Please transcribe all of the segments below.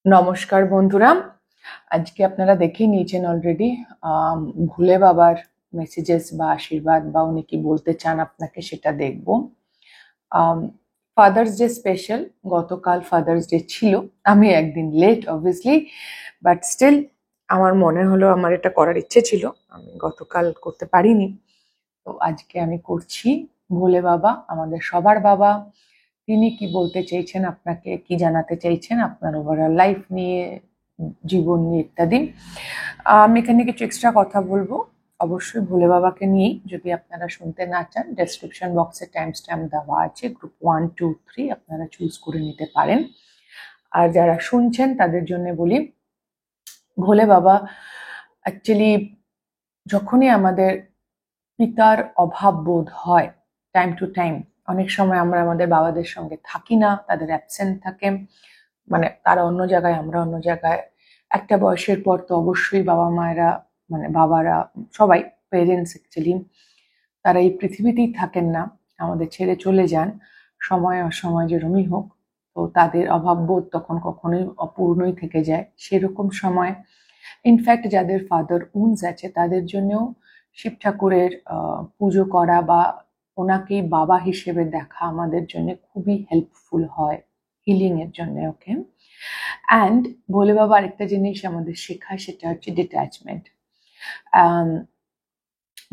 নমস্কার বন্ধুরা, আজকে আপনারা দেখেই নিয়েছেন অলরেডি ভোলে বাবার মেসেজেস বা আশীর্বাদ বা উনি কি বলতে চান আপনাকে সেটা দেখব। ফাদার্স ডে স্পেশাল, গতকাল ফাদার্স ডে ছিল, আমি একদিন লেট অবভিয়াসলি, বাট স্টিল আমার মনে হলো আমার এটা করার ইচ্ছে ছিল, আমি গতকাল করতে পারিনি, তো আজকে আমি করছি। ভোলে বাবা আমাদের সবার বাবা, তিনি কি বলতে চেয়েছেন আপনাকে, কি জানাতে চাইছেন আপনার ওভারঅল লাইফ নিয়ে, জীবন নিয়ে ইত্যাদি। আমি এখানে কিছু এক্সট্রা কথা বলবো অবশ্যই ভোলে বাবাকে নিয়েই। যদি আপনারা শুনতে না চান, ডেসক্রিপশন বক্সে টাইম স্ট্যাম্প দেওয়া আছে, গ্রুপ 1, 2, 3 আপনারা চুজ করে নিতে পারেন। আর যারা শুনছেন তাদের জন্য বলি, ভোলে বাবা অ্যাকচুয়ালি যখনই আমাদের পিতার অভাব বোধ হয় টাইম টু টাইম, অনেক সময় আমরা আমাদের বাবাদের সঙ্গে থাকি না, তাদের অ্যাবসেন্ট থাকে, মানে তারা অন্য জায়গায় আমরা অন্য জায়গায়। একটা বয়সের পর তো অবশ্যই বাবা মায়েরা, মানে বাবারা সবাই, পেরেন্টস অ্যাকচুয়ালি, তারা এই পৃথিবীতেই থাকেন না, আমাদের ছেড়ে চলে যান সময় অসময় যেরমই হোক। তো তাদের অভাববোধ তখন কখনোই অপূর্ণই থেকে যায়। সেরকম সময় ইনফ্যাক্ট যাদের ফাদার উনস আছে তাদের জন্যও শিব ঠাকুরের পুজো করা বা ওনাকেই বাবা হিসেবে দেখা আমাদের জন্য খুবই হেল্পফুল হয় হিলিং এর জন্য। ওকে, অ্যান্ড ভোলে বাবা আরেকটা জিনিস আমাদের শেখায়, সেটা হচ্ছে ডিট্যাচমেন্ট।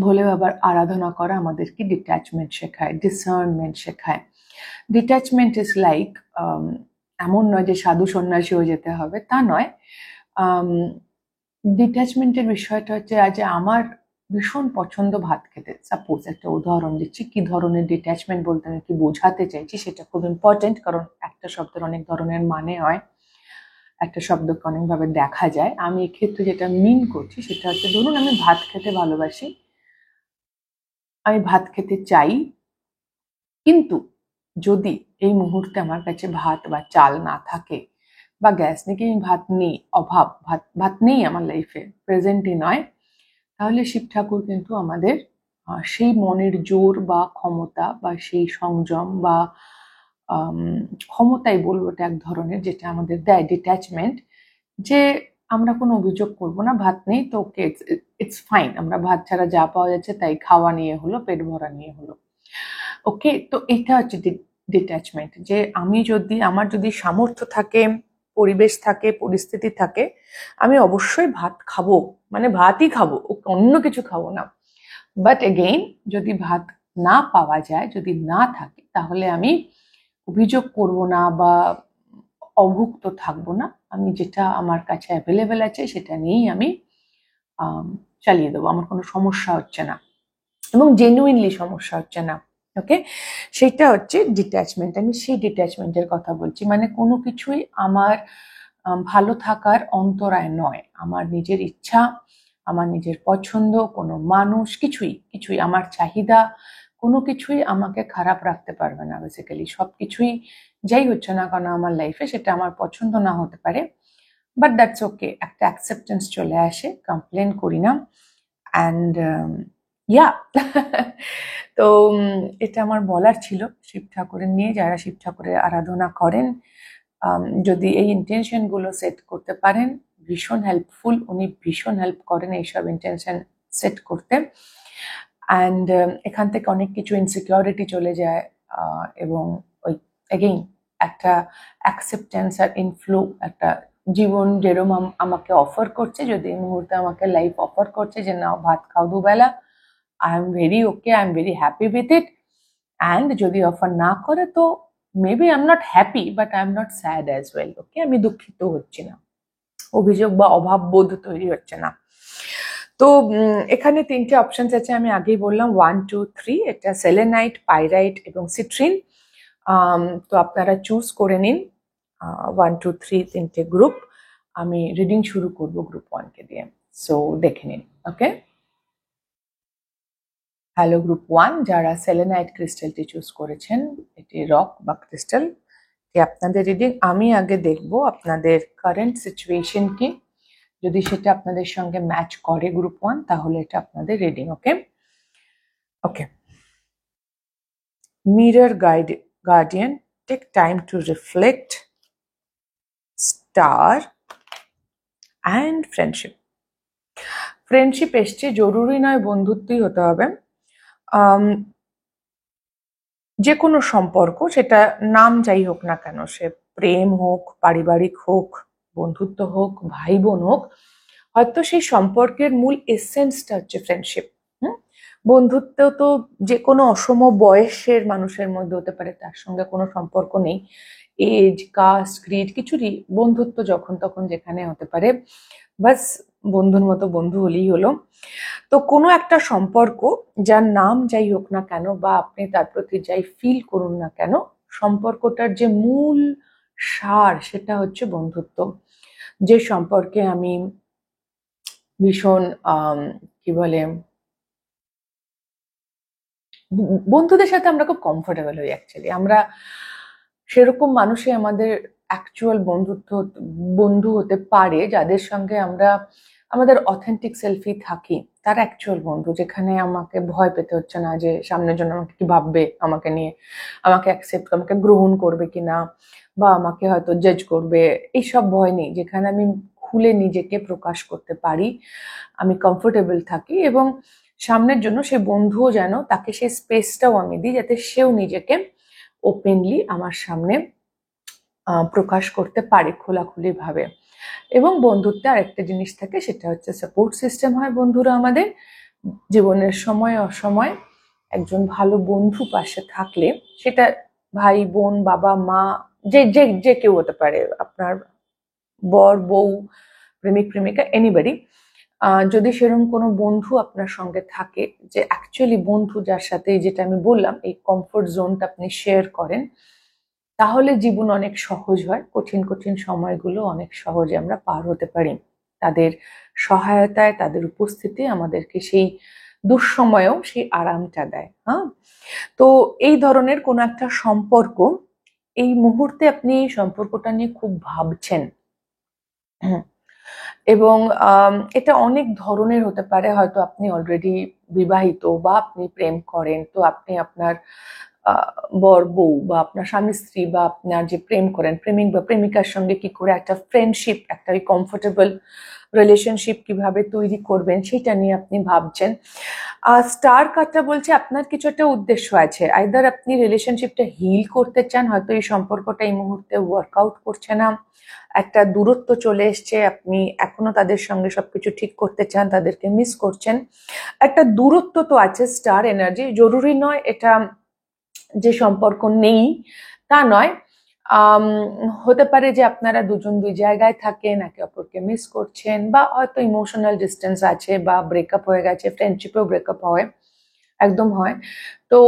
ভোলে বাবার আরাধনা করা আমাদেরকে ডিট্যাচমেন্ট শেখায়, ডিসার্নমেন্ট শেখায়। ডিট্যাচমেন্ট ইজ লাইক, এমন নয় যে সাধু সন্ন্যাসী হয়ে যেতে হবে, তা নয়। ডিট্যাচমেন্টের বিষয়টা হচ্ছে, আজ আমার ভীষণ পছন্দ ভাত খেতে, সাপোজ একটা উদাহরণ দিচ্ছি, কি ধরনের ডিট্যাচমেন্ট বলতে আমি কি বোঝাতে চাইছি সেটা খুব ইম্পর্টেন্ট, কারণ একটা শব্দের অনেক ধরনের মানে হয়, একটা শব্দকে অনেকভাবে দেখা যায়। আমি এক্ষেত্রে যেটা মিন করছি সেটা হচ্ছে, ধরুন আমি ভাত খেতে ভালোবাসি, আমি ভাত খেতে চাই, কিন্তু যদি এই মুহূর্তে আমার কাছে ভাত বা চাল না থাকে, বা গ্যাস নাকি ভাত নেই, অভাব, ভাত নেই আমার লাইফে, প্রেজেন্টই নয়, তাহলে শিব ঠাকুর কিন্তু আমাদের সেই মনের জোর বা ক্ষমতা বা সেই সংযম বা ক্ষমতাই বলবো, এটা এক ধরনের, যেটা আমাদের দেয় ডিট্যাচমেন্ট, যে আমরা কোনো অভিযোগ করব না, ভাত নেই তো ওকে, ইটস ফাইন, আমরা ভাত ছাড়া যা পাওয়া যাচ্ছে তাই খাওয়া নিয়ে হলো, পেট ভরা নিয়ে হলো। ওকে, তো এটা হচ্ছে ডিট্যাচমেন্ট, যে আমি যদি, আমার যদি সামর্থ্য থাকে, পরিবেশ থাকে, পরিস্থিতি থাকে, আমি অবশ্যই ভাত খাবো, মানে ভাতই খাবো, অন্য কিছু খাবো না। বাট এগেইন, যদি ভাত না পাওয়া যায়, যদি না থাকে, তাহলে আমি অভিযোগ করব না বা অভুক্ত থাকবো না, আমি যেটা আমার কাছে অ্যাভেলেবেল আছে সেটা নিয়েই আমি চালিয়ে দেবো, আমার কোনো সমস্যা হচ্ছে না এবং জেনুইনলি সমস্যা হচ্ছে না। ওকে, সেটা হচ্ছে ডিট্যাচমেন্ট। আমি সেই ডিট্যাচমেন্টের কথা বলছি, মানে কোনো কিছুই আমার ভালো থাকার অন্তরায় নয়, আমার নিজের ইচ্ছা, আমার নিজের পছন্দ, কোনো মানুষ, কিছুই আমার চাহিদা, কোনো কিছুই আমাকে খারাপ রাখতে পারবে না। বেসিক্যালি সব কিছুই যাই হচ্ছে না কেন আমার লাইফে, সেটা আমার পছন্দ না হতে পারে, বাট দ্যাটস ওকে, একটা অ্যাকসেপ্টেন্স চলে আসে, কমপ্লেন করি না। অ্যান্ড ইয়া তো এটা আমার বলার ছিল শিব ঠাকুরের নিয়ে। যারা শিব ঠাকুরের আরাধনা করেন, যদি এই ইন্টেনশন গুলো সেট করতে পারেন, ভীষণ হেল্পফুল, উনি ভীষণ হেল্প করেন এইসব ইন্টেনশন সেট করতে। অ্যান্ড এখান থেকে অনেক কিছু ইনসিকিউরিটি চলে যায়, এবং ওই এগেইন একটা অ্যাকসেপ্টেন্স আর ইনফ্লো, একটা জীবন যেরকম আমাকে অফার করছে, যদি এই মুহূর্তে আমাকে লাইফ অফার করছে যে নাও ভাত খাও দুবেলা, I am very okay, I am very happy with it. And যদি অফার না করে, তো maybe I am not happy, but I am not sad as well. Okay, আমি দুঃখিত হচ্ছি না, অভিযোগ বা অভাব বোধ তৈরি হচ্ছে না। তো এখানে তিনটে অপশন আছে, আমি আগেই বললাম 1, 2, 3, এটা সেলেনাইট, পাইরাইট এবং সিট্রিন। তো আপনারা চুজ করে নিন 1, 2, 3 তিনটে গ্রুপ। আমি রিডিং শুরু করব গ্রুপ 1 কে দিয়ে, সো দেখে নিন। ওকে, হ্যালো গ্রুপ 1, যারা সেলেনাইট ক্রিস্টালটি চুজ করেছেন, এটি রক বা ক্রিস্টাল, আপনাদের রিডিং। আমি আগে দেখব আপনাদের কারেন্ট সিচুয়েশন কি, যদি সেটা আপনাদের সঙ্গে ম্যাচ করে গ্রুপ 1, তাহলে এটা আপনাদের reading. Okay okay, mirror guardian, take time to reflect, star and friendship. Friendship এসছে, জরুরি নয় বন্ধুত্বই হতে হবে। যে কোনো সম্পর্ক, সেটা নাম যাই হোক না কেন, সে প্রেম হোক, পারিবারিক হোক, বন্ধুত্ব হোক, ভাই বোন হোক, হয়তো সেই সম্পর্কের মূল এসেন্সটা হচ্ছে ফ্রেন্ডশিপ। বন্ধুত্ব তো যে কোনো অসম বয়সের মানুষের মধ্যে হতে পারে, তার সঙ্গে কোনো সম্পর্ক নেই। এজ, কাস্ট, ক্রিড কিছুরই বন্ধুত্ব যখন তখন যেখানে হতে পারে, বাস বন্ধুর মতো বন্ধু হলেই হলো। তো কোনো একটা সম্পর্ক, যার নাম যাই হোক না কেন বা আপনি তার প্রতি যাই ফিল করুন না কেন, সম্পর্কটার যে মূল সার সেটা হচ্ছে বন্ধুত্ব। যে সম্পর্কে আমি ভীষণ কি বলে, বন্ধুদের সাথে আমরা খুব কমফোর্টেবল হই। অ্যাকচুয়ালি আমরা সেরকম মানুষই আমাদের অ্যাকচুয়াল বন্ধু হতে পারে, যাদের সঙ্গে আমরা আমাদের অথেন্টিক সেলফি থাকি, তার অ্যাকচুয়াল বন্ধু, যেখানে আমাকে ভয় পেতে হচ্ছে না যে সামনের জন্য আমাকে কি ভাববে আমাকে নিয়ে, আমাকে অ্যাকসেপ্ট, আমাকে গ্রহণ করবে কিনা, বা আমাকে হয়তো জাজ করবে, এইসব ভয় নেই। যেখানে আমি খুলে নিজেকে প্রকাশ করতে পারি, আমি কমফোর্টেবল থাকি, এবং সামনের জন্য সে বন্ধুও যেন, তাকে সেই স্পেসটাও আমি দিই যাতে সেও নিজেকে ওপেনলি আমার সামনে প্রকাশ করতে পারে খোলাখুলি ভাবে। এবং বন্ধুত্বে আরেকটা জিনিস থাকে, সেটা হচ্ছে সাপোর্ট সিস্টেম হয় বন্ধুরা আমাদের জীবনের সময় অসময়। একজন ভালো বন্ধু পাশে থাকলে, সেটা ভাই বোন, বাবা মা, যে যে যে কেউ হতে পারে, আপনার বর বউ, প্রেমিক প্রেমিকা, এনিবডি, যদি সেরকম কোনো বন্ধু আপনার সঙ্গে থাকে, যে অ্যাকচুয়ালি বন্ধু, যার সাথে যেটা আমি বললাম এই কমফোর্ট জোনটা আপনি শেয়ার করেন, তাহলে জীবন অনেক সহজ হয়। কঠিন কঠিন সময়গুলো অনেক সহজে আমরা পার হতে পারি। তাদের সহায়তায়, তাদের উপস্থিতি আমাদেরকে সেই দুঃসময়েও সেই আরামটা দেয়। হ্যাঁ, তো এই ধরনের কোনো একটা সম্পর্ক, এই মুহূর্তে আপনি এই সম্পর্কটা নিয়ে খুব ভাবছেন, এবং এটা অনেক ধরনের হতে পারে। হয়তো আপনি অলরেডি বিবাহিত, বা আপনি প্রেম করেন, তো আপনি আপনার বর বউ বা আপনার স্বামী স্ত্রী বা আপনার যে প্রেম করেন প্রেমিক বা প্রেমিকার সঙ্গে কি করে একটা ফ্রেন্ডশিপ, একটা ওই কমফোর্টেবল রিলেশনশিপ কিভাবে তৈরি করবেন, সেটা নিয়ে আপনি ভাবছেন। স্টার কার্ডটা বলছে আপনার কিছু একটা উদ্দেশ্য আছে। আইদার আপনি রিলেশনশিপটা হিল করতে চান, হয়তো এই সম্পর্কটা এই মুহূর্তে ওয়ার্কআউট করছে না, একটা দূরত্ব চলে এসছে, আপনি এখনো তাদের সঙ্গে সবকিছু ঠিক করতে চান, তাদেরকে মিস করছেন, একটা দূরত্ব তো আছে। স্টার এনার্জি জরুরি নয় এটা যে সম্পর্ক নেই তা নয়। হতে পারে যে আপনারা দুজন দুই জায়গায় থাকেন, একে অপরকে মিস করছেন, বা হয়তো ইমোশনাল ডিস্টেন্স আছে, বা ব্রেকআপ হয়ে গেছে, ফ্রেন্ডশিপেও ব্রেকআপ হয়, একদম হয়। তো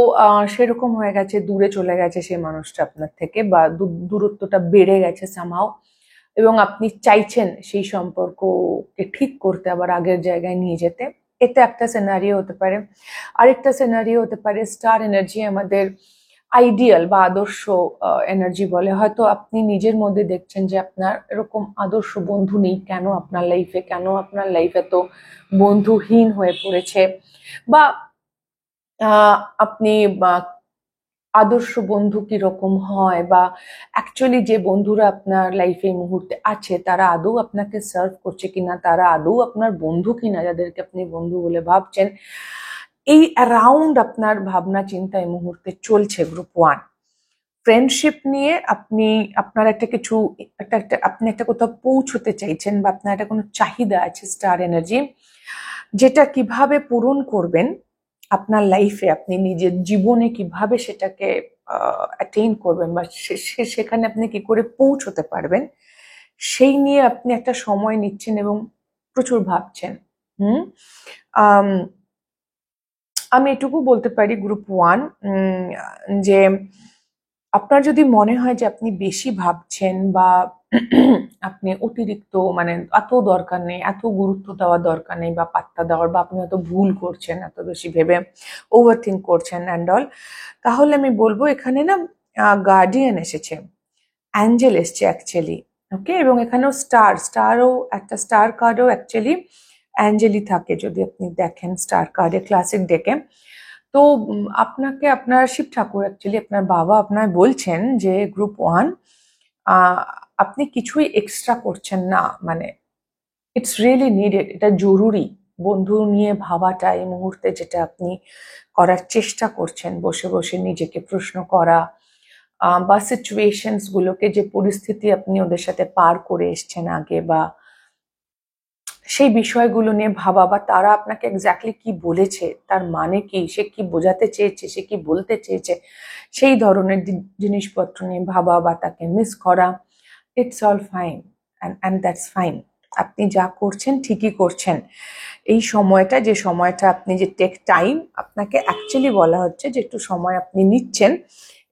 সেরকম হয়ে গেছে, দূরে চলে গেছে সেই মানুষটা আপনার থেকে, বা দূরত্বটা বেড়ে গেছে সামহাও, এবং আপনি চাইছেন সেই সম্পর্ককে ঠিক করতে, আবার আগের জায়গায় নিয়ে যেতে। এটা একটা সিনারিও হতে পারে। আরেকটা সিনারিও হতে পারে, স্টার এনার্জি আমাদের আইডিয়াল বা আদর্শ এনার্জি বলে। হয়তো আপনি নিজের মধ্যে দেখছেন যে আপনার এরকম আদর্শ বন্ধু নেই, কেন আপনার লাইফে তো বন্ধুহীন হয়ে পড়েছে, বা আপনি আদর্শ বন্ধু কিরকম হয়, বা অ্যাকচুয়ালি যে বন্ধুরা আপনার লাইফে এই মুহূর্তে আছে তারা আদৌ আপনাকে সার্ভ করছে কিনা, তারা আদৌ আপনার বন্ধু কিনা, যাদেরকে আপনি বন্ধু বলে ভাবছেন। এই অ্যারাউন্ড আপনার ভাবনা চিন্তা এই মুহূর্তে চলছে গ্রুপ 1। ফ্রেন্ডশিপ নিয়ে আপনি আপনার একটা কিছু আপনি একটা কোথাও পৌঁছতে চাইছেন, বা আপনার একটা কোনো চাহিদা আছে স্টার এনার্জি, যেটা কিভাবে পূরণ করবেন আপনার লাইফে, আপনি নিজের জীবনে কিভাবে সেটাকে অ্যাটেইন করবেন, বা সেখানে আপনি কি করে পৌঁছতে পারবেন, সেই নিয়ে আপনি একটা সময় নিচ্ছেন এবং প্রচুর ভাবছেন। আমি এটুকু বলতে পারি গ্রুপ 1, যে আপনার যদি মনে হয় যে আপনি বেশি ভাবছেন, বা আপনি অতিরিক্ত, মানে এত দরকার নেই, এত গুরুত্ব দেওয়ার দরকার নেই, বা পাত্তা দেওয়ার, বা আপনি হয়তো ভুল করছেন, এত বেশি ভেবে ওভার থিঙ্ক করছেন অ্যান্ড অল, তাহলে আমি বলবো এখানে না গার্ডিয়ান এসেছে, অ্যাঞ্জেল এসছে অ্যাকচুয়ালি। ওকে, এবং এখানেও স্টারও একটা স্টার কার্ডও অ্যাকচুয়ালি অ্যাঞ্জেলই থাকে, যদি আপনি দেখেন স্টার কার্ডে ক্লাসিক ডেকে। তো আপনাকে আপনার শিব ঠাকুর, অ্যাকচুয়ালি আপনার বাবা আপনার বলছেন যে গ্রুপ 1, আপনি কিছুই এক্সট্রা করছেন না, মানে ইটস রিয়েলি নিডেড, এটা জরুরি। বন্ধু নিয়ে ভাবাটা এই মুহূর্তে যেটা আপনি করার চেষ্টা করছেন, বসে বসে নিজেকে প্রশ্ন করা, বা সিচুয়েশনস গুলোকে, যে পরিস্থিতি আপনি ওদের সাথে পার করে এসছেন আগে, বা সেই বিষয়গুলো নিয়ে ভাবা, বা তারা আপনাকে এক্স্যাক্টলি কি বলেছে, তার মানে কি, সে কি বোঝাতে চেয়েছে, সে কি বলতে চেয়েছে, সেই ধরনের জিনিসপত্র নিয়ে ভাবা বা তাকে মিস করা, it's all fine and that's fine. আপনি যা করছেন ঠিকই করছেন। এই সময়টা, যে সময়টা আপনি যে টেক টাইম, আপনাকে অ্যাকচুয়ালি বলা হচ্ছে যে একটু সময় আপনি নিচ্ছেন,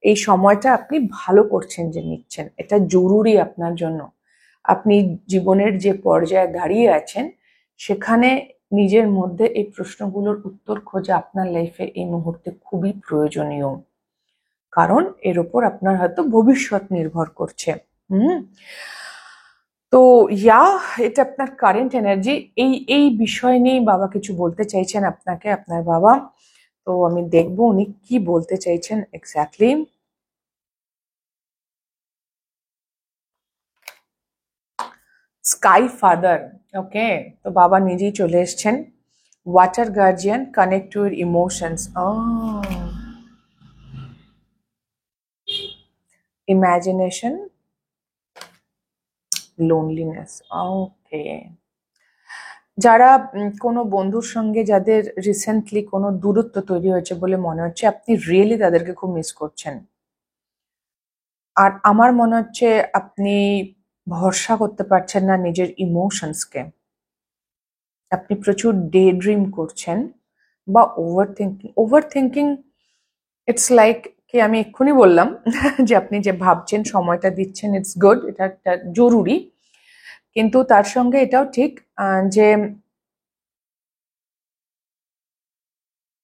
এই সময়টা আপনি ভালো করছেন যে নিচ্ছেন, এটা জরুরি আপনার জন্য। আপনি জীবনের যে পর্যায়ে দাঁড়িয়ে আছেন, সেখানে নিজের মধ্যে এই প্রশ্নগুলোর উত্তর খোঁজা আপনার লাইফে এই মুহূর্তে খুবই প্রয়োজনীয়, কারণ এর ওপর আপনার হয়তো ভবিষ্যৎ নির্ভর করছে। তো এটা আপনার কারেন্ট এনার্জি। এই বিষয় নিয়ে বাবা কিছু বলতে চাইছেন আপনাকে, আপনার বাবা। তো আমি দেখবো উনি কি বলতে চাইছেন এক্স্যাক্টলি। স্কাই ফাদার, ওকে, তো বাবা নিজেই চলে এসছেন। Water guardian, connect to your emotions. Imagination, loneliness, okay. যারা কোনো বন্ধুর সঙ্গে, যাদের রিসেন্টলি কোনো দূরত্ব তৈরি হয়েছে বলে মনে হচ্ছে, আপনি রিয়েলি তাদেরকে খুব মিস করছেন। আর আমার মনে হচ্ছে আপনি ভরসা করতে পারছেন না নিজের ইমোশনসকে। আপনি প্রচুর ডে ড্রিম করছেন বা ওভার থিঙ্কিং ইটস লাইক, কি আমি এক্ষুনি বললাম যে আপনি যে ভাবছেন, সময়টা দিচ্ছেন, ইটস গুড, এটা একটা জরুরি, কিন্তু তার সঙ্গে এটাও ঠিক যে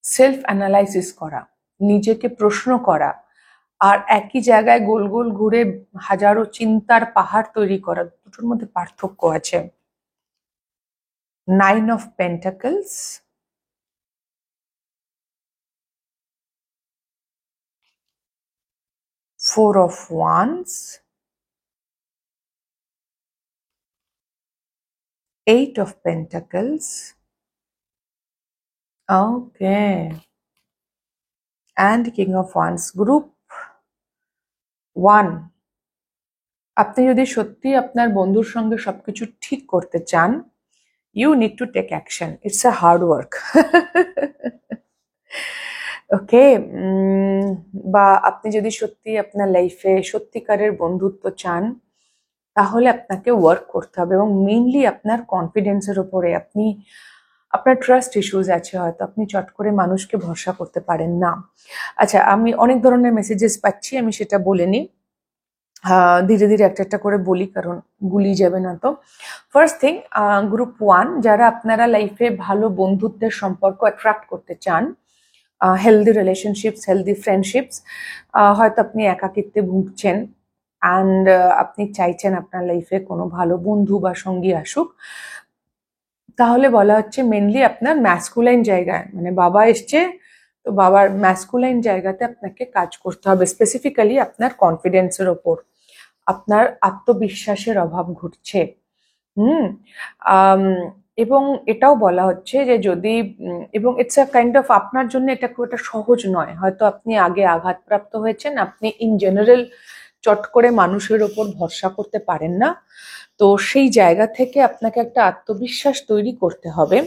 সেলফ অ্যানালাইসিস করা, নিজেকে প্রশ্ন করা, আর একই জায়গায় গোল গোল ঘুরে হাজারো চিন্তার পাহাড় তৈরি করা, দুটোর মধ্যে পার্থক্য আছে। 9 of Pentacles, 4 of Wands, 8 of Pentacles, okay, and King of Wands. Group 1, আপনি যদি সত্যি আপনার বন্ধুর সঙ্গে সবকিছু ঠিক করতে চান, you need to take action, it's a hard work. Okay, বা আপনি যদি সত্যি আপনার লাইফে সত্যিকারের বন্ধুত্ব চান, তাহলে আপনাকে ওয়ার্ক করতে হবে, এবং মেইনলি আপনার কনফিডেন্সের উপরে। আপনার ট্রাস্ট ইস্যুজ আছে, হয়তো আপনি চট করে মানুষকে ভরসা করতে পারেন না। আচ্ছা, আমি অনেক ধরনের মেসেজেস পাচ্ছি, আমি সেটা বলে নিই, ধীরে ধীরে একটা একটা করে বলি, কারণ গুলিয়ে যাবে না তো। ফার্স্ট থিং, গ্রুপ 1, যারা আপনারা লাইফে ভালো বন্ধুত্বের সম্পর্ক অ্যাট্রাক্ট করতে চান, হেলদি রিলেশনশিপস, হেলদি ফ্রেন্ডশিপস, হয়তো আপনি একাকিত্বে ভুগছেন অ্যান্ড আপনি চাইছেন আপনার লাইফে কোনো ভালো বন্ধু বা সঙ্গী আসুক, তাহলে বলা হচ্ছে মেনলি আপনার ম্যাসকুলাইন জায়গায়, মানে বাবা এসছে, তো বাবার ম্যাসকুলাইন জায়গাতে আপনাকে কাজ করতে হবে, স্পেসিফিক্যালি আপনার কনফিডেন্সের ওপর। আপনার আত্মবিশ্বাসের অভাব ঘটছে। এবং এটাও বলা হচ্ছে যে যদি, এবং ইটস আ কাইন্ড অফ, আপনার জন্য এটা খুব একটা সহজ নয়, হয়তো আপনি আগে আঘাতপ্রাপ্ত হয়েছেন, আপনি ইন জেনারেল চট করে মানুষের ওপর ভরসা করতে পারেন না, তো সেই জায়গা থেকে আপনাকে একটা আত্মবিশ্বাস তৈরি করতে হবে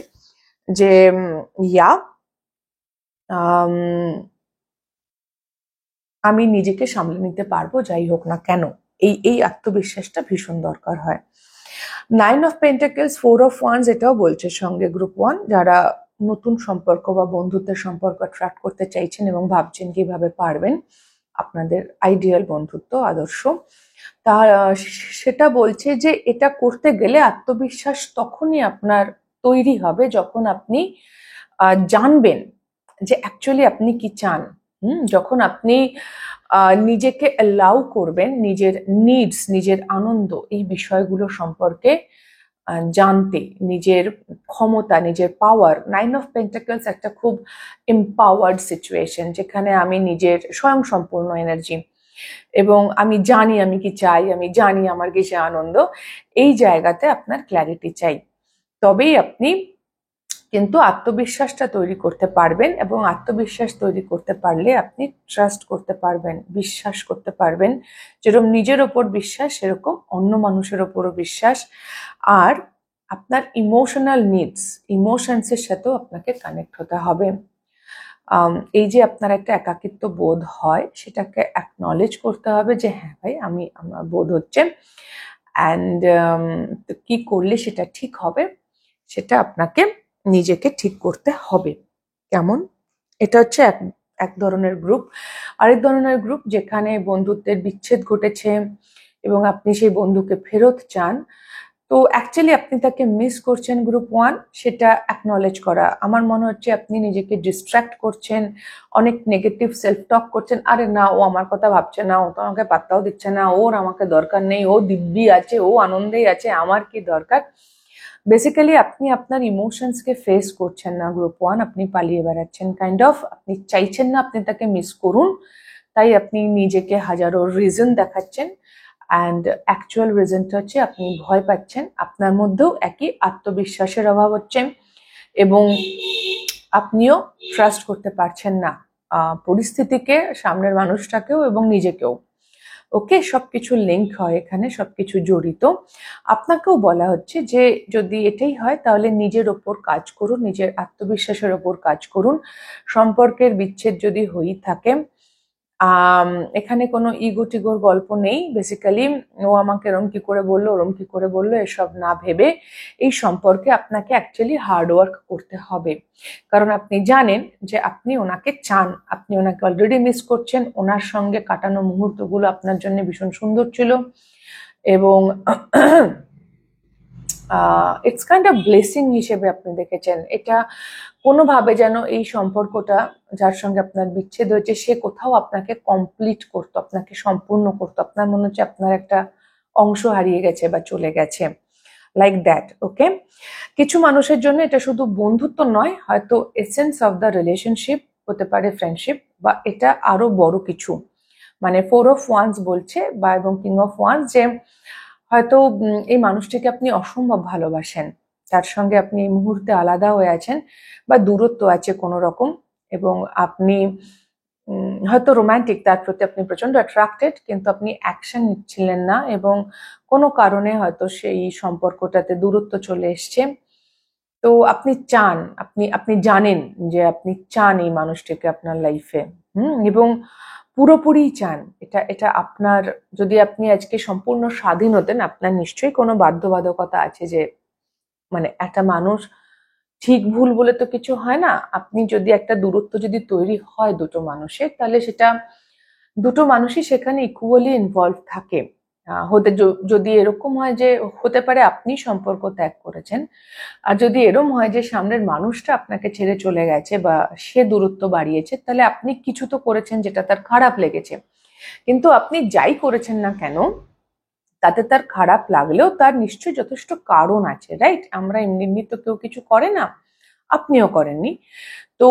যে আমি নিজেকে সামলে নিতে পারবো যাই হোক না কেন। এই আত্মবিশ্বাসটা ভীষণ দরকার হয়। 9 of Pentacles, 4 of Wands এটাও বলছে সঙ্গে গ্রুপ 1, যারা নতুন সম্পর্ক বা বন্ধুত্বের সম্পর্ক ট্র্যাক করতে চাইছেন এবং ভাবছেন কিভাবে পারবেন আপনাদের আইডিয়াল বন্ধুত্ব আদর্শ, তা সেটা বলছে যে এটা করতে গেলে আত্মবিশ্বাস তখনই আপনার তৈরি হবে যখন আপনি জানবেন যে অ্যাকচুয়ালি আপনি কি চান। যখন আপনি নিজেকে অ্যালাউ করবেন নিজের নিডস, নিজের আনন্দ, এই বিষয়গুলো সম্পর্কে জানতে, নিজের ক্ষমতা, নিজের পাওয়ার। 9 of Pentacles একটা খুব এম্পাওয়ার্ড সিচুয়েশন, যেখানে আমি নিজের স্বয়ংসম্পূর্ণ এনার্জি, এবং আমি জানি আমি কি চাই, আমি জানি আমার কিসে আনন্দ, এই জায়গাতে আপনার ক্ল্যারিটি চাই। তবেই আপনি কিন্তু আত্মবিশ্বাসটা তৈরি করতে পারবেন, এবং আত্মবিশ্বাস তৈরি করতে পারলে আপনি ট্রাস্ট করতে পারবেন, বিশ্বাস করতে পারবেন। যেরকম নিজের ওপর বিশ্বাস, সেরকম অন্য মানুষের ওপরও বিশ্বাস। আর আপনার ইমোশনাল নিডস, ইমোশনসের সাথেও আপনাকে কানেক্ট হতে হবে। এই যে আপনার একটা একাকিত্ব বোধ হয়, সেটাকে অ্যাকনলেজ করতে হবে যে হ্যাঁ ভাই, আমার বোধ হচ্ছে, অ্যান্ড কি করলে সেটা ঠিক হবে, সেটা আপনাকে নিজেকে ঠিক করতে হবে। কেমন? এটা হচ্ছে এক ধরনের গ্রুপ। আরেক ধরনের গ্রুপ যেখানে বন্ধুত্বের বিচ্ছেদ ঘটেছে এবং আপনি সেই বন্ধুকে ফেরত চান। তো অ্যাকচুয়ালি আপনি তাকে মিস করছেন, গ্রুপ 1, সেটা অ্যাকনলেজ করা। আমার মনে হচ্ছে আপনি নিজেকে ডিস্ট্র্যাক্ট করছেন, অনেক নেগেটিভ সেলফ টক করছেন। আরে না, ও আমার কথা ভাবছে না, ও তো আমাকে পাত্তাও দিচ্ছে না, ওর আমাকে দরকার নেই, ও দিব্যি আছে, ও আনন্দেই আছে, আমার কি দরকার। বেসিক্যালি আপনি আপনার ইমোশনসকে ফেস করছেন না, গ্রুপ 1, আপনি পালিয়ে বেড়াচ্ছেন কাইন্ড অফ। আপনি চাইছেন না আপনি তাকে মিস করুন, তাই আপনি নিজেকে হাজারো রিজন দেখাচ্ছেন। অ্যান্ড অ্যাকচুয়াল রিজনটা হচ্ছে আপনি ভয় পাচ্ছেন, আপনার মধ্যেও একই আত্মবিশ্বাসের অভাব হচ্ছে, এবং আপনিও ট্রাস্ট করতে পারছেন না পরিস্থিতিকে, সামনের মানুষটাকেও এবং নিজেকেও। ওকে, সবকিছু লিঙ্ক হয় এখানে, সবকিছু জড়িত। আপনাকেও বলা হচ্ছে যে যদি এটাই হয় তাহলে নিজের ওপর কাজ করুন, নিজের আত্মবিশ্বাসের ওপর কাজ করুন। সম্পর্কের বিচ্ছেদ যদি হয়েই থাকে, এখানে কোনো ইগো টিগোর গল্প নেই। বেসিক্যালি ও আমাকে এরম কি করে বললো, ওরম কি করে বললো, এসব না ভেবে এই সম্পর্কে আপনাকে অ্যাকচুয়ালি হার্ডওয়ার্ক করতে হবে। কারণ আপনি জানেন যে আপনি ওনাকে চান, আপনি ওনাকে অলরেডি মিস করছেন, ওনার সঙ্গে কাটানো মুহূর্তগুলো আপনার জন্য ভীষণ সুন্দর ছিল, এবং ইটস কাইন্ড অফ ব্লেসিং হিসেবে আপনি দেখেছেন এটা। কোনোভাবে যেন এই সম্পর্কটা, যার সঙ্গে আপনার বিচ্ছেদ হয়েছে, সে কোথাও আপনাকে কমপ্লিট করতো, আপনাকে সম্পূর্ণ করতো। আপনার মনে হচ্ছে আপনার একটা অংশ হারিয়ে গেছে বা চলে গেছে, লাইক দ্যাট। ওকে, কিছু মানুষের জন্য এটা শুধু বন্ধুত্ব নয়, হয়তো এসেন্স অফ দ্য রিলেশনশিপ হতে পারে, ফ্রেন্ডশিপ, বা এটা আরো বড় কিছু। মানে 4 of Wands বলছে, বা এবং King of Wands, যে হয়তো এই মানুষটিকে আপনি অসম্ভব ভালোবাসেন, তার সঙ্গে আপনি এই মুহূর্তে আলাদা হয়ে আছেন বা দূরত্ব আছে কোনো রকম, এবং আপনি হয়তো রোমান্টিক, তার প্রতি আপনি প্রচন্ড অ্যাট্রাক্টেড, কিন্তু আপনি অ্যাকশন নিচ্ছিলেন না, এবং কোনো কারণে হয়তো সেই সম্পর্কটাতে দূরত্ব চলে এসছে। তো আপনি চান, আপনি জানেন যে আপনি চান এই মানুষটিকে আপনার লাইফে, এবং পুরোপুরি চান। এটা আপনার, যদি আপনি আজকে সম্পূর্ণ স্বাধীন হতেন, আপনার নিশ্চয়ই কোনো বাধ্যবাধকতা আছে, যে মানে একটা মানুষ ঠিক ভুল বলে তো কিছু হয় না। আপনি যদি একটা দূরত্ব যদি তৈরি হয় দুটো মানুষের, তাহলে সেটা দুটো মানুষই সেখানে ইকুয়ালি ইনভলভ থাকে। যদি এরকম হয় যে হতে পারে আপনি সম্পর্ক ত্যাগ করেছেন, আর যদি এরম হয় যে সামনের মানুষটা আপনাকে ছেড়ে চলে গেছে বা সে দূরত্ব বাড়িয়েছে, তাহলে আপনি কিছু তো করেছেন যেটা তার খারাপ লেগেছে। কিন্তু আপনি যাই করেছেন না কেন, তাতে তার খারাপ লাগলেও তার নিশ্চয়ই যথেষ্ট কারণ আছে, রাইট? আমরা এমনি এমনি তো কেউ কিছু করে না, আপনিও করেননি। তো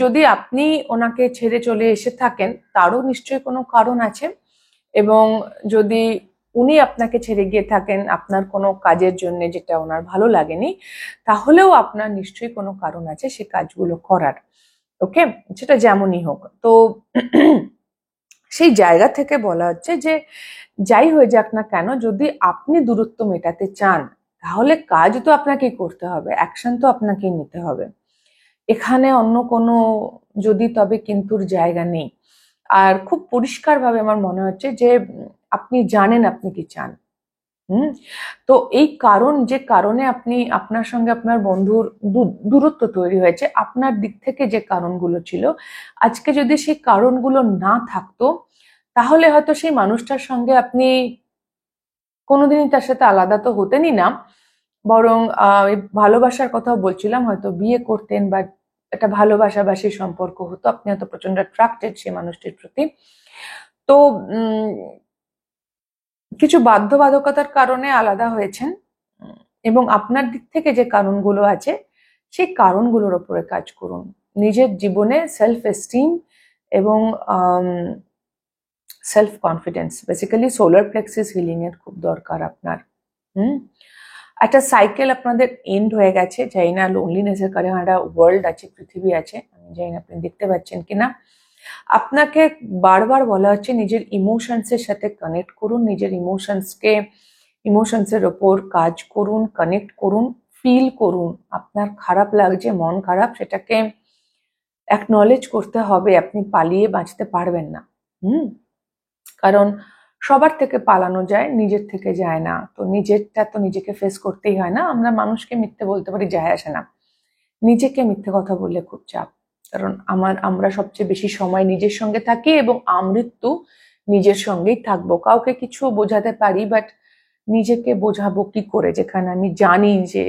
যদি আপনি ওনাকে ছেড়ে চলে এসে থাকেন, তারও নিশ্চয়ই কোনো কারণ আছে। এবং যদি উনি আপনাকে ছেড়ে গিয়ে থাকেন আপনার কোনো কাজের জন্য, যেটা ওনার ভালো লাগেনি, তাহলেও আপনার নিশ্চয়ই কোনো কারণ আছে সে কাজগুলো করার। ওকে, সেটা যেমনই হোক। তো সেই জায়গা থেকে বলা হচ্ছে যে যাই হয়ে যাক না কেন, যদি আপনি দূরত্ব মেটাতে চান, তাহলে কাজ তো আপনাকেই করতে হবে, অ্যাকশন তো আপনাকেই নিতে হবে। এখানে অন্য কোনো যদি তবে কিন্তুর জায়গা নেই। আর খুব পরিষ্কারভাবে আমার মনে হচ্ছে যে আপনি জানেন আপনি কি চান। তো এই যে কারণে আপনি, আপনার সঙ্গে আপনার বন্ধুর দূরত্ব তৈরি হয়েছে, আপনার দিক থেকে যে কারণগুলো ছিল, আজকে যদি সেই কারণগুলো না থাকতো, তাহলে হয়তো সেই মানুষটার সঙ্গে আপনি কোনোদিনই তার সাথে আলাদা তো হতেনই না, বরং ভালোবাসার কথাও বলছিলাম, হয়তো বিয়ে করতেন, বা একটা ভালোবাসাবাসী সম্পর্ক হতো, আপনি হয়তো প্রচন্ড অ্যাট্রাক্টেড সেই মানুষটির প্রতি। তো কিছু বাধ্যবাধকতার কারণে আলাদা হয়েছেন, এবং আপনার দিক থেকে যে কারণগুলো আছে, সেই কারণগুলোর ওপরে কাজ করুন। নিজের জীবনে সেলফ এস্টিম এবং self confidence, basically solar plexus healing এর খুব দরকার আপনার। একটা সাইকেল আপনাদের এন্ড হয়ে গেছে, জানি না লোনলিনেস এর কারণে একটা ওয়ার্ল্ড আছে, পৃথিবী আছে, আমি জানি না আপনি দেখতে পাচ্ছেন কিনা। আপনাকে বারবার বলা হচ্ছে নিজের ইমোশনস এর সাথে কানেক্ট করুন, নিজের ইমোশনস এর ওপর কাজ করুন, কানেক্ট করুন, ফিল করুন। আপনার খারাপ লাগছে, মন খারাপ, সেটাকে অ্যাকনলেজ করতে হবে। আপনি পালিয়ে বাঁচতে পারবেন না। কারণ সবার থেকে পালানো যায়, নিজের থেকে যায় না। তো নিজেরটা তো নিজেকে ফেস করতেই হয় না। আমরা মানুষকে মিথ্যে বলতে পারি, যায় আসে না। নিজেকে মিথ্যে কথা বললে খুব চাপ, কারণ আমরা সবচেয়ে বেশি সময় নিজের সঙ্গে থাকি এবং আমৃত্যু নিজের সঙ্গেই থাকবো। কাউকে কিছু বোঝাতে পারি, বাট নিজেকে বোঝাবো কি করে, যেখানে আমি জানি যে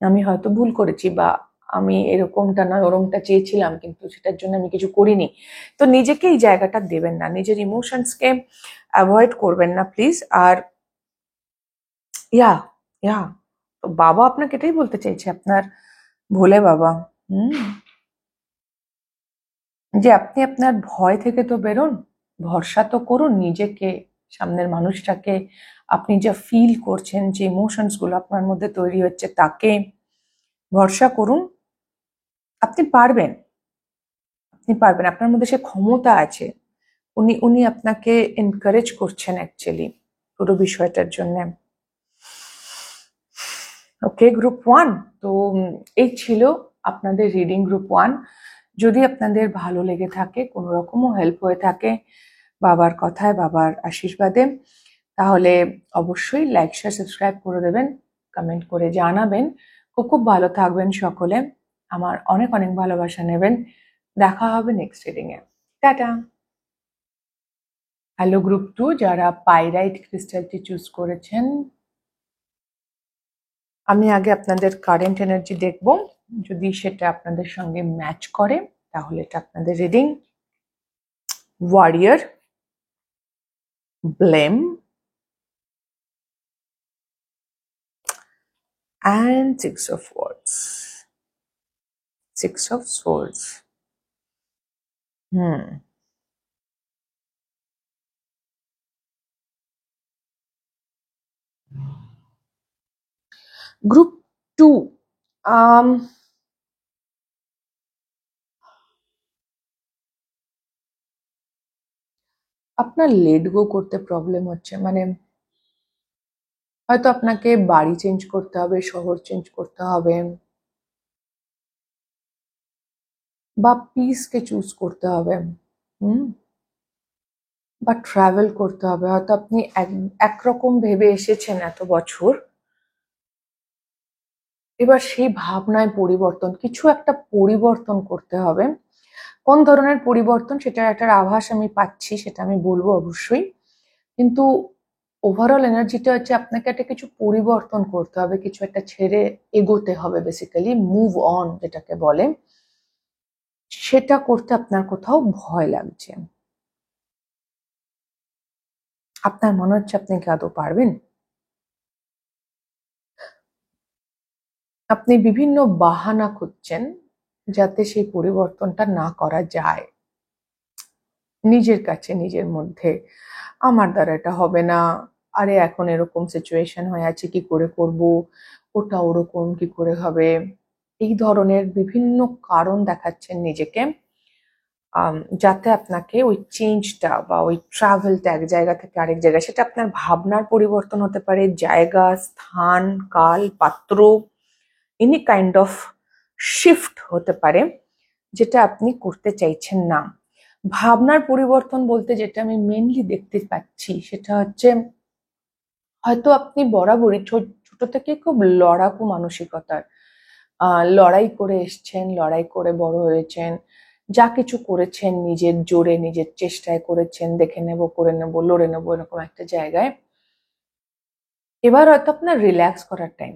আমি হয়তো ভুল করেছি, বা আমি এরকমটা নয় ওরকমটা চেয়েছিলাম, কিন্তু সেটার জন্য আমি কিছু করিনি। তো নিজেকে এই জায়গাটা দেবেন না, নিজের ইমোশনসকে অ্যাভয়েড করবেন না প্লিজ। আর ইয়া ইয়া তো বাবা আপনাকে এটাই বলতে চাইছে, আপনার ভোলে বাবা, যে আপনি আপনার ভয় থেকে তো বেরোন, ভরসা তো করুন নিজেকে, সামনের মানুষটাকে, আপনি যা ফিল করছেন, যে ইমোশনস গুলো আপনার মধ্যে তৈরি হচ্ছে, তাকে ভরসা করুন। আপনি পারবেন, আপনি পারবেন, আপনার মধ্যে সে ক্ষমতা আছে। উনি আপনাকে এনকারেজ করছেন অ্যাকচুয়ালি পুরো বিষয়টার জন্য। ওকে, গ্রুপ 1, তো এই ছিল আপনাদের রিডিং গ্রুপ 1। যদি আপনাদের ভালো লেগে থাকে, কোনো রকমও হেল্প হয়ে থাকে বাবার কথায়, বাবার আশীর্বাদে, তাহলে অবশ্যই লাইক শেয়ার সাবস্ক্রাইব করে দেবেন, কমেন্ট করে জানাবেন। খুব খুব ভালো থাকবেন সকলে, আমার অনেক অনেক ভালোবাসা নেবেন। দেখা হবে next reading a. Tata. Hello group 2, যারা পাইরাইট ক্রিস্টালটি চুজ করেছেন, আমি আগে আপনাদের কারেন্ট এনার্জি দেখব, যদি সেটা আপনাদের সঙ্গে ম্যাচ করে তাহলে এটা আপনাদের reading. Warrior, blame and 6 of Swords. 6 of Swords. Group 2. আপনার লেট গো করতে প্রবলেম হচ্ছে, মানে হয়তো আপনাকে বাড়ি চেঞ্জ করতে হবে, শহর চেঞ্জ করতে হবে, বা পিসকে চুজ করতে হবে, বা ট্রাভেল করতে হবে। হয়তো আপনি একরকম ভেবে এসেছেন এত বছর, এবার সেই ভাবনায় পরিবর্তন, কিছু একটা পরিবর্তন করতে হবে। কোন ধরনের পরিবর্তন সেটার একটা আভাস আমি পাচ্ছি, সেটা আমি বলবো অবশ্যই। কিন্তু ওভারঅল এনার্জিটা হচ্ছে আপনাকে একটা কিছু পরিবর্তন করতে হবে, কিছু একটা ছেড়ে এগোতে হবে, বেসিক্যালি মুভ অন যেটাকে বলে, সেটা করতে আপনার কোথাও ভয় লাগছে। আপনার মনে হচ্ছে আপনি কি আদৌ পারবেন? আপনি বিভিন্ন বাহানা খুঁজছেন যাতে সেই পরিবর্তনটা না করা যায়। নিজের কাছে, নিজের মধ্যে, আমার দ্বারা এটা হবে না, আরে এখন এরকম সিচুয়েশন হয়ে আছে, কি করে করব, ওটা ওরকম কি করে হবে, এই ধরনের বিভিন্ন কারণ দেখাচ্ছেন নিজেকে, যাতে আপনাকে ওই চেঞ্জটা বা ওই ট্রাভেলটা এক জায়গা থেকে আরেক জায়গায়, সেটা আপনার ভাবনার পরিবর্তন হতে পারে, জায়গা, স্থান, কাল, পাত্র, এনি কাইন্ড অফ শিফট হতে পারে, যেটা আপনি করতে চাইছেন না। ভাবনার পরিবর্তন বলতে যেটা আমি মেনলি দেখতে পাচ্ছি সেটা হচ্ছে, হয়তো আপনি বরাবরই ছোট থেকে খুব লড়াকু মানসিকতার, লড়াই করে এসছেন, লড়াই করে বড় হয়েছেন, যা কিছু করেছেন নিজের জোরে, নিজের চেষ্টায় করেছেন, দেখে নেব, করে নেব, লড়ে নেব, এরকম একটা জায়গায়। এবার হয়তো আপনার রিল্যাক্স করার টাইম,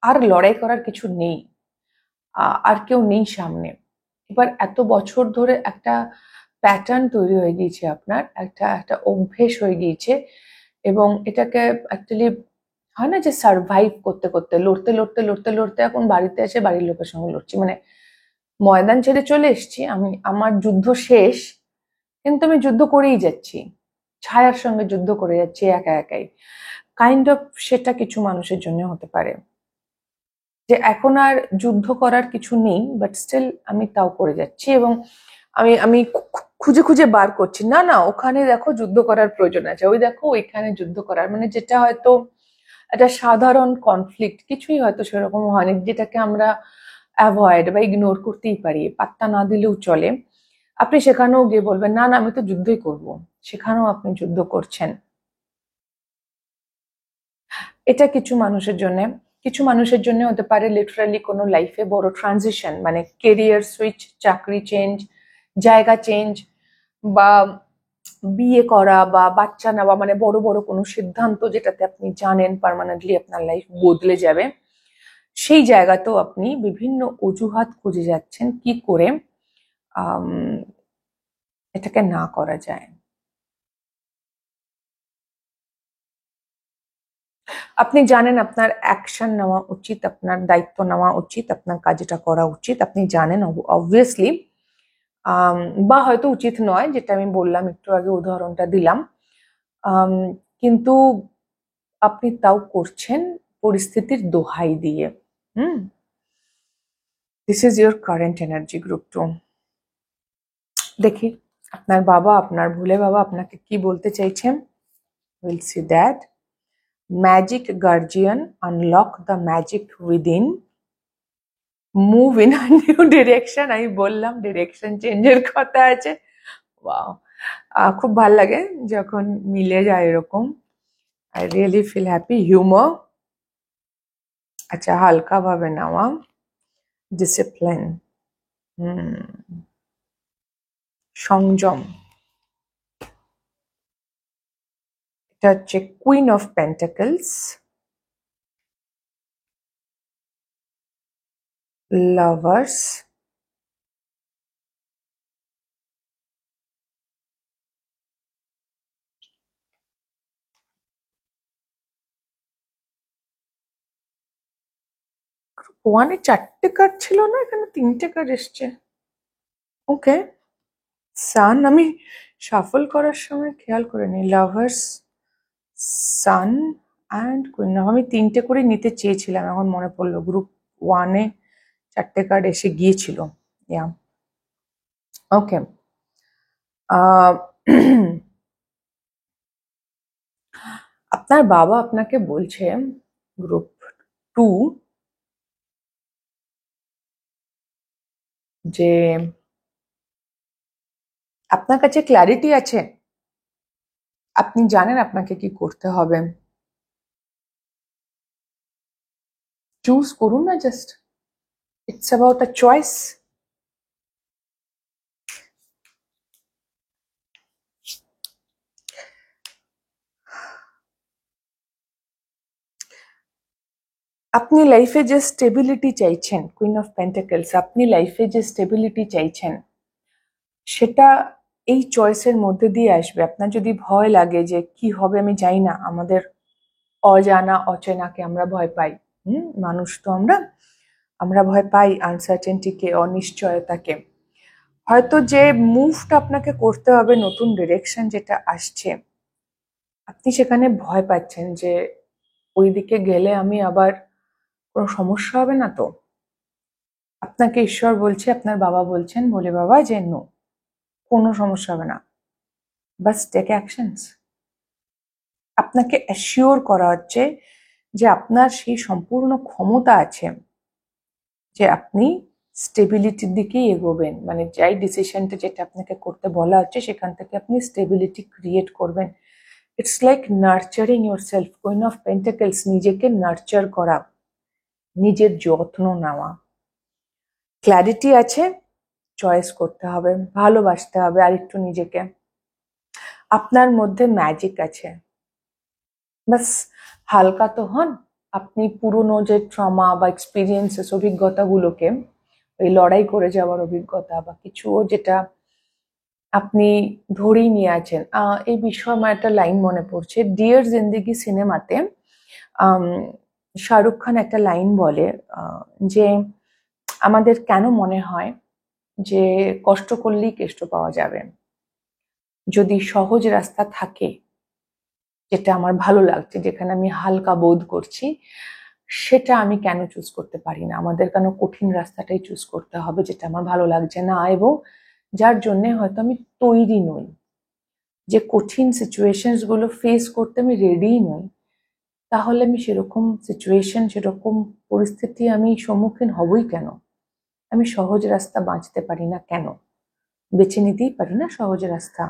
আর লড়াই করার কিছু নেই, আর কেউ নেই সামনে। এবার এত বছর ধরে একটা প্যাটার্ন তৈরি হয়ে গিয়েছে আপনার, একটা অভ্যেস হয়ে গিয়েছে, এবং এটাকে অ্যাকচুয়ালি হয় না যে সার্ভাইভ করতে করতে, লড়তে লড়তে লড়তে লড়তে এখন বাড়িতে এসে বাড়ির লোকের সঙ্গে লড়ছি, মানে ময়দান ছেড়ে চলে এসেছি আমি, আমার যুদ্ধ শেষ, কিন্তু আমি যুদ্ধ করেই যাচ্ছি, ছায়ার সঙ্গে যুদ্ধ করে যাচ্ছি একা একাই। কাইন্ড অফ সেটা কিছু মানুষের জন্য হতে পারে, যে এখন আর যুদ্ধ করার কিছু নেই, বাট স্টিল আমি তাও করে যাচ্ছি, এবং আমি আমি খুঁজে খুঁজে বার করছি, না না ওখানে দেখো যুদ্ধ করার প্রয়োজন আছে, ওই দেখো ওইখানে যুদ্ধ করার, মানে যেটা হয়তো একটা সাধারণ কনফ্লিক্ট, কিছুই হয়তো সেরকম হয়নি, যেটাকে আমরা অ্যাভয়েড বা ইগনোর করতেই পারি, পাত্তা না দিলেও চলে, আপনি সেখানেও গিয়ে বলবেন না না আমি তো যুদ্ধই করব, সেখানেও আপনি যুদ্ধ করছেন। এটা কিছু মানুষের জন্য। কিছু মানুষের জন্য হতে পারে লিটারালি কোনো লাইফে বড় ট্রানজিশন, মানে কেরিয়ার সুইচ, চাকরি চেঞ্জ, জায়গা চেঞ্জ, বা বিয়ে করা বা বাচ্চা নেওয়া, মানে বড় বড় কোনো সিদ্ধান্ত যেটাতে আপনি জানেন পার্মানেন্টলি আপনার লাইফ বদলে যাবে, সেই জায়গাতেও আপনি বিভিন্ন অজুহাত খুঁজে যাচ্ছেন কি করে এটাকে না করা যায়। আপনি জানেন আপনার অ্যাকশন নেওয়া উচিত, আপনার দায়িত্ব নেওয়া উচিত, আপনার কাজটা করা উচিত, আপনি জানেন অবভিয়াসলি, বা হয়তো উচিত নয়, যেটা আমি বললাম একটু আগে উদাহরণটা দিলাম, কিন্তু আপনি তাও করছেন পরিস্থিতির দোহাই দিয়ে। This is your current energy group 2। দেখি আপনার বাবা, আপনার ভুলে বাবা আপনাকে কি বলতে চাইছেন। Will see that. Magic guardian, unlock the magic within, move in a new direction. আমি বললাম ডিরেকশন চেঞ্জের কথা আছে। ওয়াও, খুব ভাল লাগে যখন মিলে যায় এরকম। I really feel happy. Humour, আচ্ছা হালকা ভাবে নেওয়া, ডিসিপ্লিন, সংযম, এটা হচ্ছে কুইন অফ পেন্টাকলস, লাভার্স, ওয়ানে 4টে কার্ড ছিল না, এখানে 3টে কার্ড এসছে। ওকে, সান আমি শাফল করার সময় খেয়াল করিনি। Lovers, sun and queen. আমি 3টে করে নিতে চেয়েছিলাম, এখন মনে পড়লো গ্রুপ 1-এ 4টে কার্ড এসে গিয়েছিল। ইয়া, ওকে। আপনার বাবা আপনাকে বলছে গ্রুপ 2 যে আপনার কাছে ক্ল্যারিটি আছে, আপনি জানেন আপনাকে কি করতে হবে, চুজ করুন না, just it's about a choice. আপনি লাইফে যে স্টেবিলিটি চাইছেন, কুইন অফ পেন্টাকলস, আপনি লাইফে যে স্টেবিলিটি চাইছেন সেটা এই চয়েসের মধ্যে দিয়ে আসবে। আপনার যদি ভয় লাগে যে কি হবে আমি জানি না, আমাদের অজানা অচেনাকে আমরা ভয় পাই, মানুষ তো আমরা ভয় পাই আনসার্টেনটিকে, অনিশ্চয়তাকে। হয়তো যে মুভটা আপনাকে করতে হবে, নতুন ডিরেকশন যেটা আসছে, আপনি সেখানে ভয় পাচ্ছেন যে ওই দিকে গেলে আমি আবার কোনো সমস্যা হবে না তো। আপনাকে ঈশ্বর বলছে, আপনার বাবা বলছেন, বলে বাবা যে নো, কোনো সমস্যা হবে না, বাস টেক অ্যাকশনস। আপনাকে অ্যাসিওর করা হচ্ছে যে আপনার সেই সম্পূর্ণ ক্ষমতা আছে যে আপনি স্টেবিলিটির দিকেই এগোবেন, মানে যাই ডিসিশনটা যেটা আপনাকে করতে বলা হচ্ছে সেখান থেকে আপনি স্টেবিলিটি ক্রিয়েট করবেন। It's like nurturing your self. Queen of pentacles, নিজেকে নার্চার করা, নিজের যত্ন নেওয়া। ক্ল্যারিটি আছে, চয়েস করতে হবে, ভালোবাসতে হবে আরেকটু নিজেকে। আপনার মধ্যে ম্যাজিক আছে, বাস হালকা তো হন। আপনি পুরনো যে ট্রমা বা এক্সপিরিয়েন্সেস, অভিজ্ঞতাগুলোকে, ওই লড়াই করে যাওয়ার অভিজ্ঞতা বা কিছু যেটা আপনি ধরেই নিয়ে আছেন, এই বিষয়ে আমার একটা লাইন মনে পড়ছে। ডিয়ার জিন্দেগি সিনেমাতে শাহরুখ খান একটা লাইন বলে, যে আমাদের কেন মনে হয় যে কষ্ট করলেই কেষ্ট পাওয়া যাবে, যদি সহজ রাস্তা থাকে, যেটা আমার ভালো লাগছে, যেখানে আমি হালকা বোধ করছি, সেটা আমি কেন চুজ করতে পারি না? আমাদের কেন কঠিন রাস্তাটাই চুজ করতে হবে, যেটা আমার ভালো লাগছে না এবং যার জন্য হয়তো আমি তৈরি নই, যে কঠিন সিচুয়েশনস গুলো ফেস করতে আমি রেডি নই, তাহলে আমি সেরকম সিচুয়েশন, সেরকম পরিস্থিতি আমি সম্মুখীন হবই কেন? আমি সহজ রাস্তা বাঁচতে পারি না কেন? বেছে নিতেই পারি না সহজ রাস্তা।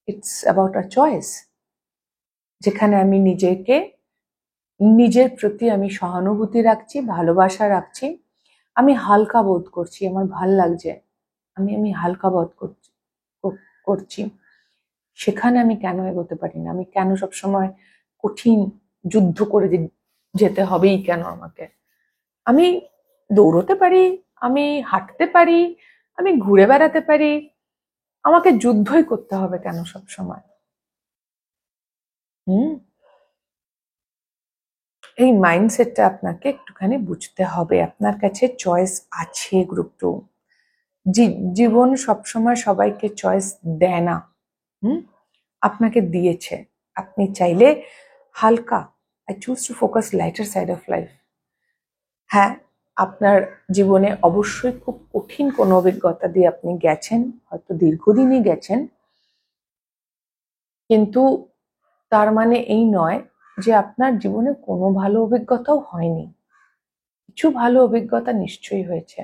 ইটস অ্যাবাউট আ চয়েস, যেখানে আমি নিজের প্রতি আমি সহানুভূতি রাখছি, ভালোবাসা রাখছি, আমি হালকা বোধ করছি, আমার ভাল লাগছে, আমি হালকা বোধ করছি, সেখানে আমি কেন এগোতে পারি না? আমি কেন সবসময় কঠিন যুদ্ধ করে যেতে হবেই কেন আমাকে? আমি দৌড়তে পারি, আমি হাঁটতে পারি, আমি ঘুরে বেড়াতে পারি, আমাকে যুদ্ধই করতে হবে কেন সব সময়? এই মাইন্ডসেটটা আপনাকে একটুখানি বুঝতে হবে। আপনার কাছে চয়েস আছে গ্রুপ 2। জীবন সবসময় সবাইকে চয়েস দেয় না। আপনাকে দিয়েছে। আপনি চাইলে হালকা, I choose to focus lighter side of life. হ্যাঁ, আপনার জীবনে অবশ্যই খুব কঠিন কোনো অভিজ্ঞতা দিয়ে আপনি গেছেন, হয়তো দীর্ঘদিনই গেছেন, কিন্তু তার মানে এই নয় যে আপনার জীবনে কোনো ভালো অভিজ্ঞতাও হয়নি। কিছু ভালো অভিজ্ঞতা নিশ্চয়ই হয়েছে।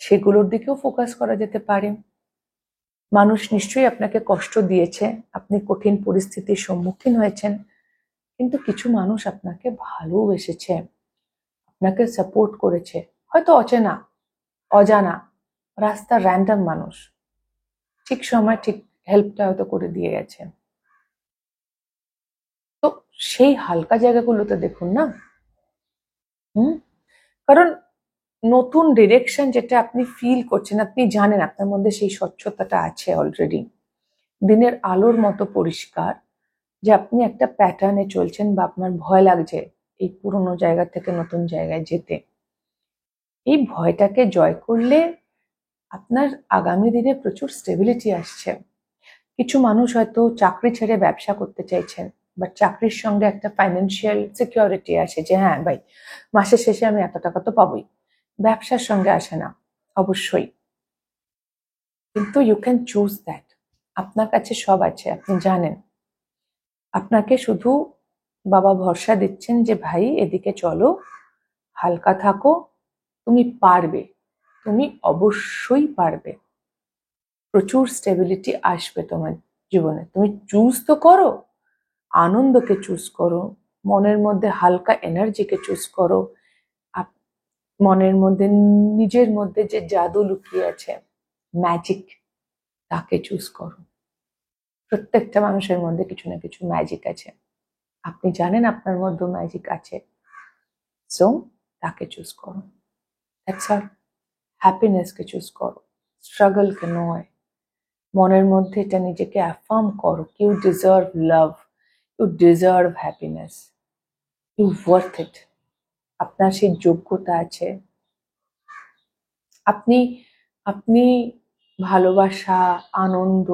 সেগুলোর দিকেও ফোকাস করা যেতে পারে। মানুষ নিশ্চয়ই আপনাকে কষ্ট দিয়েছে, আপনি কঠিন পরিস্থিতির সম্মুখীন হয়েছেন, কিন্তু কিছু মানুষ আপনাকে ভালোবেসেছে, আপনাকে সাপোর্ট করেছে, হয়তো অজানা রাস্তার র্যান্ডম মানুষ, ঠিক সময় ঠিক হেল্পটা হয়তো করে দিয়ে গেছে। তো সেই হালকা জায়গাগুলোতে দেখুন না। কারণ নতুন ডিরেকশন যেটা আপনি ফিল করছেন, আপনি জানেন আপনার মধ্যে সেই স্বচ্ছতাটা আছে অলরেডি, দিনের আলোর মতো পরিষ্কার, যে আপনি একটা প্যাটার্নে চলছেন বা আপনার ভয় লাগছে এই পুরোনো জায়গা থেকে নতুন জায়গায় যেতে। এই ভয়টাকে জয় করলে আপনার আগামী দিনে প্রচুর স্টেবিলিটি আসছে। কিছু মানুষ হয়তো চাকরি ছেড়ে ব্যবসা করতে চাইছেন, বাট চাকরির সঙ্গে একটা ফাইন্যান্সিয়াল সিকিউরিটি আসে যে হ্যাঁ ভাই, মাসের শেষে আমি এত টাকা তো পাবোই। ব্যবসার সঙ্গে আসে না অবশ্যই, কিন্তু ইউ ক্যান চুজ দ্যাট। আপনার কাছে সব আছে, আপনি জানেন। আপনাকে শুধু বাবা ভরসা দিচ্ছেন যে ভাই এদিকে চলো, হালকা থাকো, তুমি পারবে, তুমি অবশ্যই পারবে, প্রচুর স্টেবিলিটি আসবে তোমার জীবনে। তুমি চুজ তো করো, আনন্দকে চুজ করো, মনের মধ্যে হালকা এনার্জিকে চুজ করো, মনের মধ্যে নিজের মধ্যে যে জাদু লুকিয়ে আছে, ম্যাজিক, তাকে চুজ করো। প্রত্যেকটা মানুষের মধ্যে কিছু না কিছু ম্যাজিক আছে, আপনি জানেন আপনার মধ্যে ম্যাজিক আছে, সো তাকে চুজ করো। That's all. হ্যাপিনেসকে চুজ করো, স্ট্রাগলকে নয়। মনের মধ্যে এটা নিজেকে অ্যাফার্ম করো, you deserve love, you deserve happiness, you worth it. আপনার সেই যোগ্যতা আছে। আপনি আপনি ভালোবাসা, আনন্দ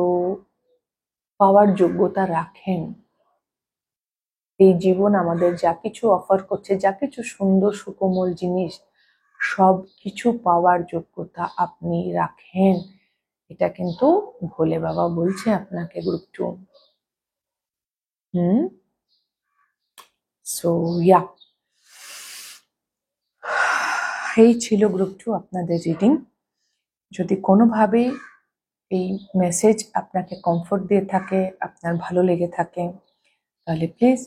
পাওয়ার যোগ্যতা রাখেন। এই জীবন আমাদের যা কিছু অফার করছে, যা কিছু সুন্দর সুকোমল জিনিস, সব কিছু পাওয়ার যোগ্যতা আপনি রাখেন। এটা কিন্তু ভোলে বাবা বলছে আপনাকে গ্রুপ 2। সো ইয়া, এই ছিল গ্রুপ 2 আপনাদের রিডিং। যদি কোনোভাবে এই মেসেজ আপনাকে কমফোর্ট দিয়ে থাকে, আপনার ভালো লেগে থাকে, তাহলে প্লিজ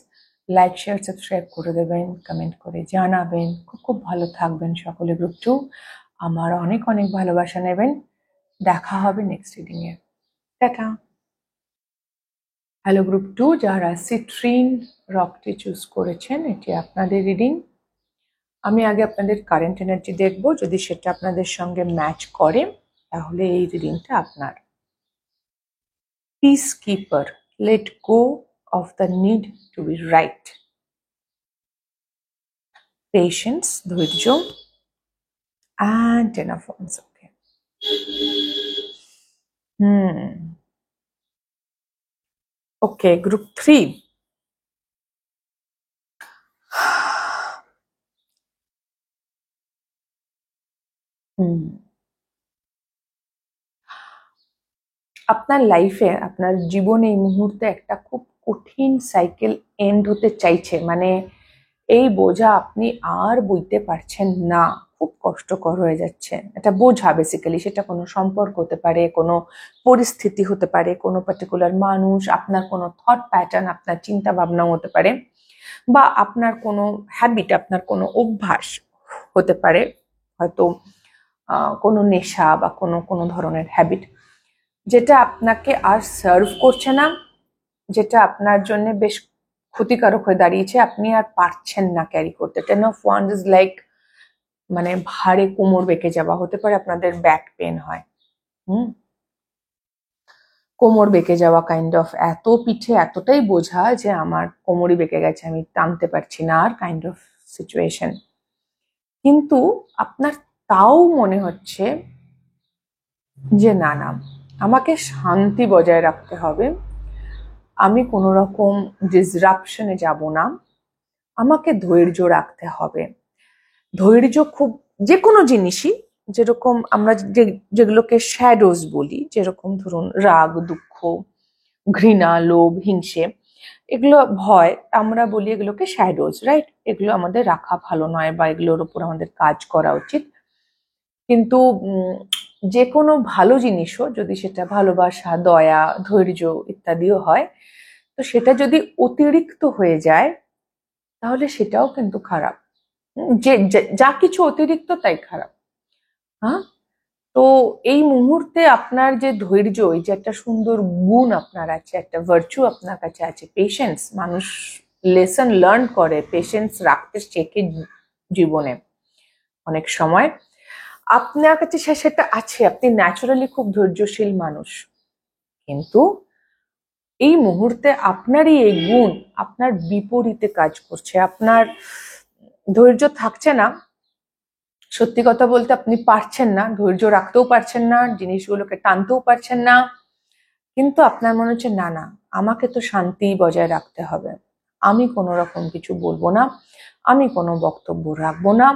লাইক, শেয়ার, সাবস্ক্রাইব করে দেবেন, কমেন্ট করে জানাবেন। খুব খুব ভালো থাকবেন সকলে গ্রুপ 2। আমার অনেক অনেক ভালোবাসা নেবেন। দেখা হবে next reading a. Tata. Hello group 2, যারা সিট্রিন রকটি চুজ করেছেন, এটি আপনাদের রিডিং। আমি আগে আপনাদের কারেন্ট এনার্জি দেখব, যদি সেটা আপনাদের সঙ্গে ম্যাচ করে তাহলে এই রিডিংটা আপনার। Peacekeeper, let go of the need to be right. Patience, ধৈর্য, and Ten of Wands. Okay. Okay, group 3। আপনার লাইফে, আপনার জীবনে এই মুহূর্তে একটা খুব কঠিন সাইকেল এন্ড হতে চাইছে, মানে এই বোঝা আপনি আর বইতে পারছেন না, খুব কষ্টকর হয়ে যাচ্ছে। এটা বোঝা বেসিক্যালি, সেটা কোনো সম্পর্ক হতে পারে, কোনো পরিস্থিতি হতে পারে, কোনো পার্টিকুলার মানুষ, আপনার কোনো থট প্যাটার্ন, আপনার চিন্তা ভাবনাও হতে পারে, বা আপনার কোনো হ্যাবিট, আপনার কোনো অভ্যাস হতে পারে, হয়তো কোনো নেশা বা কোনো কোনো ধরনের হ্যাবিট, যেটা আপনাকে আর সার্ভ করছে না, যেটা আপনার জন্য বেশ ক্ষতিকারক হয়ে দাঁড়িয়েছে, আপনি আর পারছেন না ক্যারি করতে। 10 of Wands ইজ লাইক, মানে ভারে কোমর বেঁকে যাওয়া। হতে পারে আপনাদের ব্যাক পেন হয়, কোমর বেঁকে যাওয়া কাইন্ড অফ, এত পিঠে এতটাই বোঝা যে আমার কোমরই বেঁকে গেছে, আমি টানতে পারছি না আর, কাইন্ড অফ সিচুয়েশন। কিন্তু আপনার তাও মনে হচ্ছে যে না না, আমাকে শান্তি বজায় রাখতে হবে, আমি কোনো রকম ডিসরাপশনে যাব না, আমাকে ধৈর্য রাখতে হবে। ধৈর্য খুব, যে কোনো জিনিসই, যেরকম আমরা যেগুলোকে শ্যাডোজ বলি, যেরকম ধরুন রাগ, দুঃখ, ঘৃণা, লোভ, হিংসে, এগুলো ভয়, আমরা বলি এগুলোকে শ্যাডোজ, রাইট? এগুলো আমাদের রাখা ভালো নয়, বা এগুলোর উপর আমাদের কাজ করা উচিত। কিন্তু যে কোনো ভালো জিনিসও, যদি সেটা ভালোবাসা, দয়া, ধৈর্য ইত্যাদিও হয়, তো সেটা যদি অতিরিক্ত হয়ে যায় তাহলে সেটাও কিন্তু খারাপ। যে যা কিছু অতিরিক্ত তাই খারাপ। হ্যাঁ, তো এই মুহূর্তে আপনার যে ধৈর্য, এই যে একটা সুন্দর গুণ আপনার আছে, একটা ভার্চু আপনার কাছে আছে, পেশেন্স। মানুষ লেসন লার্ন করে, পেশেন্স রাখতে শেখে জীবনে অনেক সময়। আপনার কাছে সেটা আছে, আপনি ন্যাচারালি খুব ধৈর্যশীল মানুষ, কিন্তু এই মুহূর্তে আপনারই এই গুণ আপনার বিপরীতে কাজ করছে। আপনার ধৈর্য থাকছে না, সত্যি কথা বলতে আপনি পারছেন না, ধৈর্য রাখতেও পারছেন না, জিনিসগুলোকে টানতেও পারছেন না, কিন্তু আপনার মনে হচ্ছে না না, আমাকে তো শান্তি বজায় রাখতে হবে, আমি কোনো রকম কিছু বলবো না, আমি কোনো বক্তব্য রাখবো না,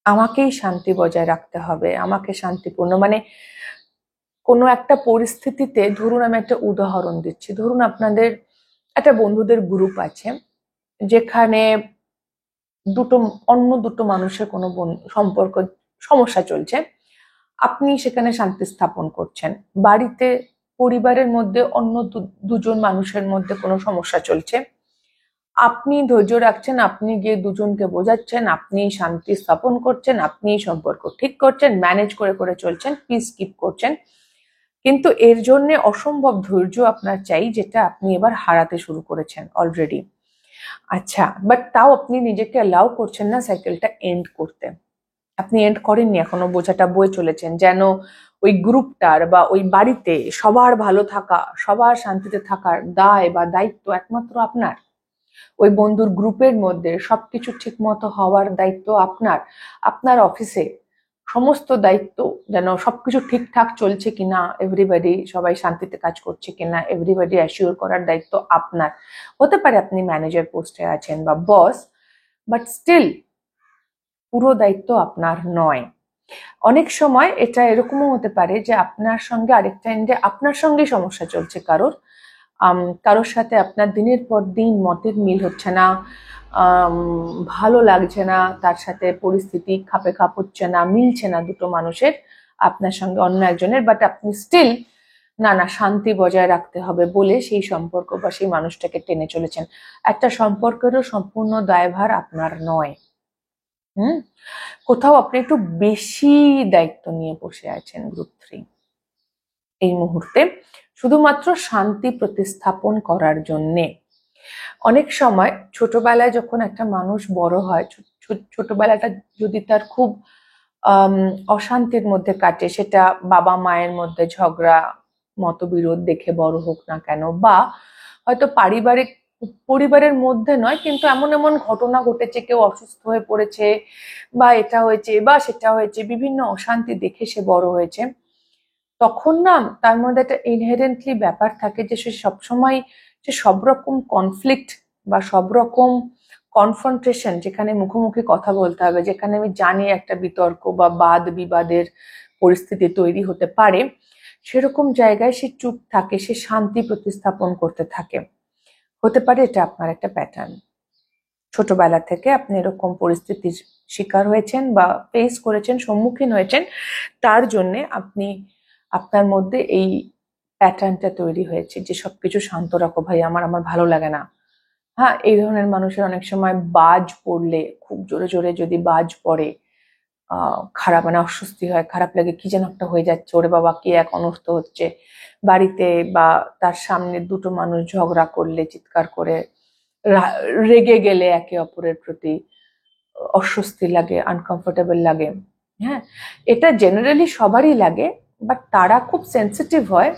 আমাকেই শান্তি বজায় রাখতে হবে, আমাকে শান্তিপূর্ণ, মানে কোনো একটা পরিস্থিতিতে, ধরুন আমি একটা উদাহরণ দিচ্ছি, ধরুন আপনাদের একটা বন্ধুদের গ্রুপ আছে, যেখানে অন্য দুটো মানুষের কোনো সম্পর্ক সমস্যা চলছে, আপনি সেখানে শান্তি স্থাপন করছেন। বাড়িতে, পরিবারের মধ্যে অন্য দুজন মানুষের মধ্যে কোনো সমস্যা চলছে, আপনি ধৈর্য রাখছেন, আপনি গিয়ে দুজনকে বোঝাচ্ছেন, আপনি শান্তি স্থাপন করছেন, আপনি সম্পর্ক ঠিক করছেন, ম্যানেজ করে করে চলছেন, পিস কিপ করছেন। কিন্তু এর জন্য অসম্ভব ধৈর্য আপনার চাই, যেটা আপনি এবার হারাতে শুরু করেছেন অলরেডি। আচ্ছা, বাট তাও আপনি নিজেকে অ্যালাউ করছেন না সাইকেলটা এন্ড করতে। আপনি এন্ড করেননি এখনো, বোঝাটা বয়ে চলেছেন, যেন ওই গ্রুপটার বা ওই বাড়িতে সবার ভালো থাকা, সবার শান্তিতে থাকার দায় বা দায়িত্ব একমাত্র আপনার। ওই বন্ধুর গ্রুপের মধ্যে সবকিছু ঠিক মতো হওয়ার দায়িত্ব আপনার। আপনার অফিসে সমস্ত দায়িত্ব, যেন সবকিছু ঠিকঠাক চলছে কিনা, এভরিবডি সবাই শান্তিতে কাজ করছে কিনা, এভরিবডি অ্যাসিওর করার দায়িত্ব আপনার। হতে পারে আপনি ম্যানেজার পোস্টে আছেন বা বস, বাট স্টিল পুরো দায়িত্ব আপনার নয়। অনেক সময় এটা এরকমও হতে পারে যে আপনার সঙ্গে আরেকটা এন্ডে আপনার সঙ্গে সমস্যা চলছে কারোর, কারোর সাথে আপনার দিনের পর দিন মতের মিল হচ্ছে না, ভালো লাগছে না, তার সাথে পরিস্থিতি খাপে খাপ হচ্ছে না, মিলছে না দুটো মানুষের, আপনার সঙ্গে অন্য একজনের, বাট আপনি স্টিল না না শান্তি বজায় রাখতে হবে বলে সেই সম্পর্ক বা সেই মানুষটাকে টেনে চলেছেন। একটা সম্পর্কেরও সম্পূর্ণ দায়ভার আপনার নয়। কোথাও আপনি একটু বেশি দায়িত্ব নিয়ে বসে আছেন গ্রুপ 3 এই মুহূর্তে, শুধুমাত্র শান্তি প্রতিস্থাপন করার জন্যে। অনেক সময় ছোটবেলায় যখন একটা মানুষ বড় হয়, ছোটবেলাটা যদি তার খুব অশান্তির মধ্যে কাটে, সেটা বাবা মায়ের মধ্যে ঝগড়া, মতবিরোধ দেখে বড় হোক না কেন, বা হয়তো পরিবারের মধ্যে নয়, কিন্তু এমন এমন ঘটনা ঘটেছে, কেউ অসুস্থ হয়ে পড়েছে, বা এটা হয়েছে বা সেটা হয়েছে, বিভিন্ন অশান্তি দেখে সে বড় হয়েছে, তখন না তার মধ্যে একটা ইনহেরেন্টলি ব্যাপার থাকে যে সে সবসময় যে সব রকম কনফ্লিক্ট বা সব রকম কনফ্রন্টেশন, যেখানে মুখোমুখি কথা বলতে হবে, যেখানে আমি জানি একটা বিতর্ক বা বাদ বিবাদের পরিস্থিতি তৈরি হতে পারে, সেরকম জায়গায় সে চুপ থাকে, সে শান্তি প্রতিস্থাপন করতে থাকে। হতে পারে এটা আপনার একটা প্যাটার্ন, ছোটবেলা থেকে আপনি এরকম পরিস্থিতির শিকার হয়েছেন বা ফেস করেছেন, সম্মুখীন হয়েছেন, তার জন্যে আপনি আপনার মধ্যে এই প্যাটার্নটা তৈরি হয়েছে যে সবকিছু শান্ত রাখো ভাই, আমার আমার ভালো লাগে না। হ্যাঁ, এই ধরনের মানুষের অনেক সময় বাজ পড়লে, খুব জোরে জোরে যদি বাজ পড়ে, খারাপ মানে অস্বস্তি হয়, খারাপ লাগে, কি যেন একটা হয়ে যাচ্ছে, ওরে বাবা কি এক অনর্থ হচ্ছে বাড়িতে, বা তার সামনে দুটো মানুষ ঝগড়া করলে, চিৎকার করে রেগে গেলে একে অপরের প্রতি অস্বস্তি লাগে, আনকমফোর্টেবল লাগে। হ্যাঁ, এটা জেনারেলি সবারই লাগে, বাট তারা খুব সেন্সিটিভ হয়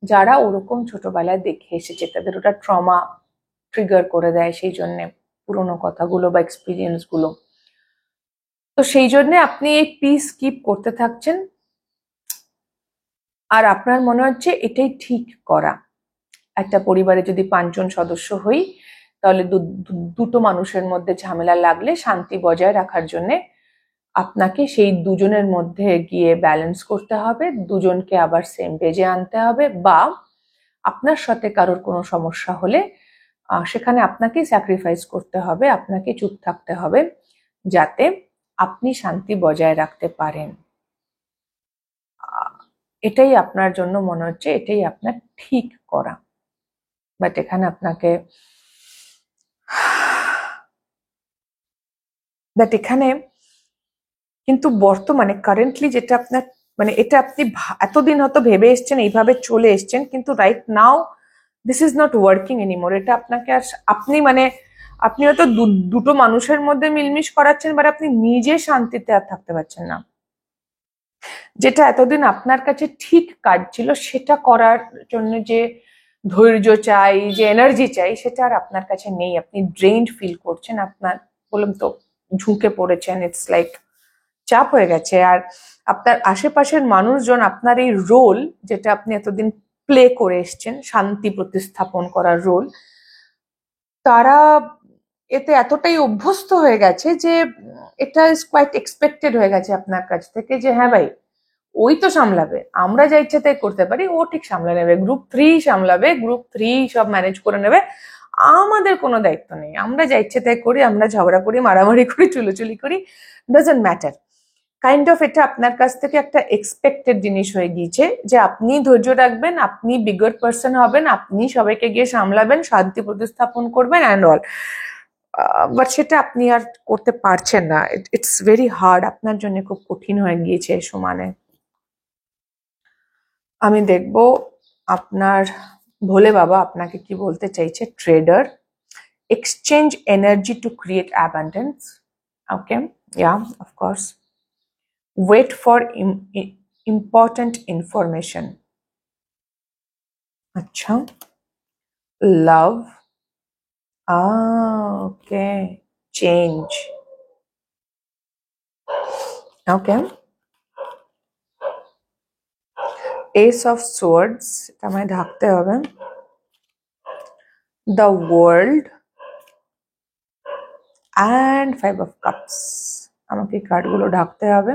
যারা ওরকম ছোটবেলায় দেখে এসেছে, তাদের ওটা ট্রমা ট্রিগার করে দেয় সেই জন্যে পুরোনো কথাগুলো বা এক্সপিরিয়েন্স গুলো। তো সেই জন্য আপনি এই পিস কিপ করতে থাকছেন, আর আপনার মনে হচ্ছে এটাই ঠিক করা। একটা পরিবারে যদি 5 জন সদস্য হই, তাহলে দুটো মানুষের মধ্যে ঝামেলা লাগলে শান্তি বজায় রাখার জন্য আপনাকে সেই দুজনের মধ্যে গিয়ে ব্যালেন্স করতে হবে, দুজনকে আবার সেম পেজে আনতে হবে, বা আপনার সাথে কারোর কোনো সমস্যা হলে সেখানে আপনাকে স্যাক্রিফাইস করতে হবে, আপনাকে চুপ থাকতে হবে, যাতে আপনি শান্তি বজায় রাখতে পারেন। এটাই আপনার জন্য মনে হচ্ছে এটাই আপনার ঠিক করা। বাট এখানে আপনাকে কিন্তু বর্তমানে কারেন্টলি যেটা আপনার মানে এটা আপনি এতদিন হয়তো ভেবে এসছেন, এইভাবে চলে এসছেন, কিন্তু right now this is not working anymore. এটা আপনাকে আর আপনি হয়তো দুটো মানুষের মধ্যে মিলমিশ করাচ্ছেন, বাট আপনি নিজে শান্তিতে আর থাকতে পারছেন না। যেটা এতদিন আপনার কাছে ঠিক কাজ ছিল, সেটা করার জন্য যে ধৈর্য চাই, যে এনার্জি চাই, সেটা আর আপনার কাছে নেই। আপনি ড্রেইনড ফিল করছেন, আপনার বললাম তো ঝুঁকে পড়েছেন, ইটস লাইক চাপ হয়ে গেছে। আর আপনার আশেপাশের মানুষজন আপনার এই রোল, যেটা আপনি এতদিন প্লে করে এসছেন, শান্তি প্রতিস্থাপন করার রোল, তারা এতে এতটাই অভ্যস্ত হয়ে গেছে যে এটা ইজ কোয়াইট এক্সপেক্টেড হয়ে গেছে আপনার কাছ থেকে, যে হ্যাঁ ভাই ওই তো সামলাবে, আমরা যা ইচ্ছে তাই করতে পারি, ও ঠিক সামলে নেবে, গ্রুপ 3 সামলাবে, গ্রুপ 3 সব ম্যানেজ করে নেবে, আমাদের কোনো দায়িত্ব নেই, আমরা যা ইচ্ছে তাই করি, আমরা ঝগড়া করি, মারামারি করি, চুলোচুলি করি, ডাজন্ট ম্যাটার। কাইন্ড অফ এটা আপনার কাছ থেকে একটা এক্সপেক্টেড জিনিস হয়ে গিয়েছে যে আপনি ধৈর্য রাখবেন, আপনি বিগার পার্সন হবেন, আপনি সবাইকে গিয়ে সামলাবেন, শান্তি প্রতিস্থাপন করবেন অ্যান্ড অল। বাট সেটা আপনি আর করতে পারছেন না, ইটস ভেরি হার্ড, আপনার জন্য খুব কঠিন হয়ে গিয়েছে সমানে। আমি দেখব আপনার ভোলে বাবা আপনাকে কি বলতে চাইছে। Trader, exchange energy to create abundance. Okay, yeah, of course. Wait for important information. अच्छा, love. Okay. Change. Okay. Ace of Swords. এটা আমায় ঢাকতে হবে। The World and 5 of Cups. আমাকে কার্ডগুলো ঢাকতে হবে,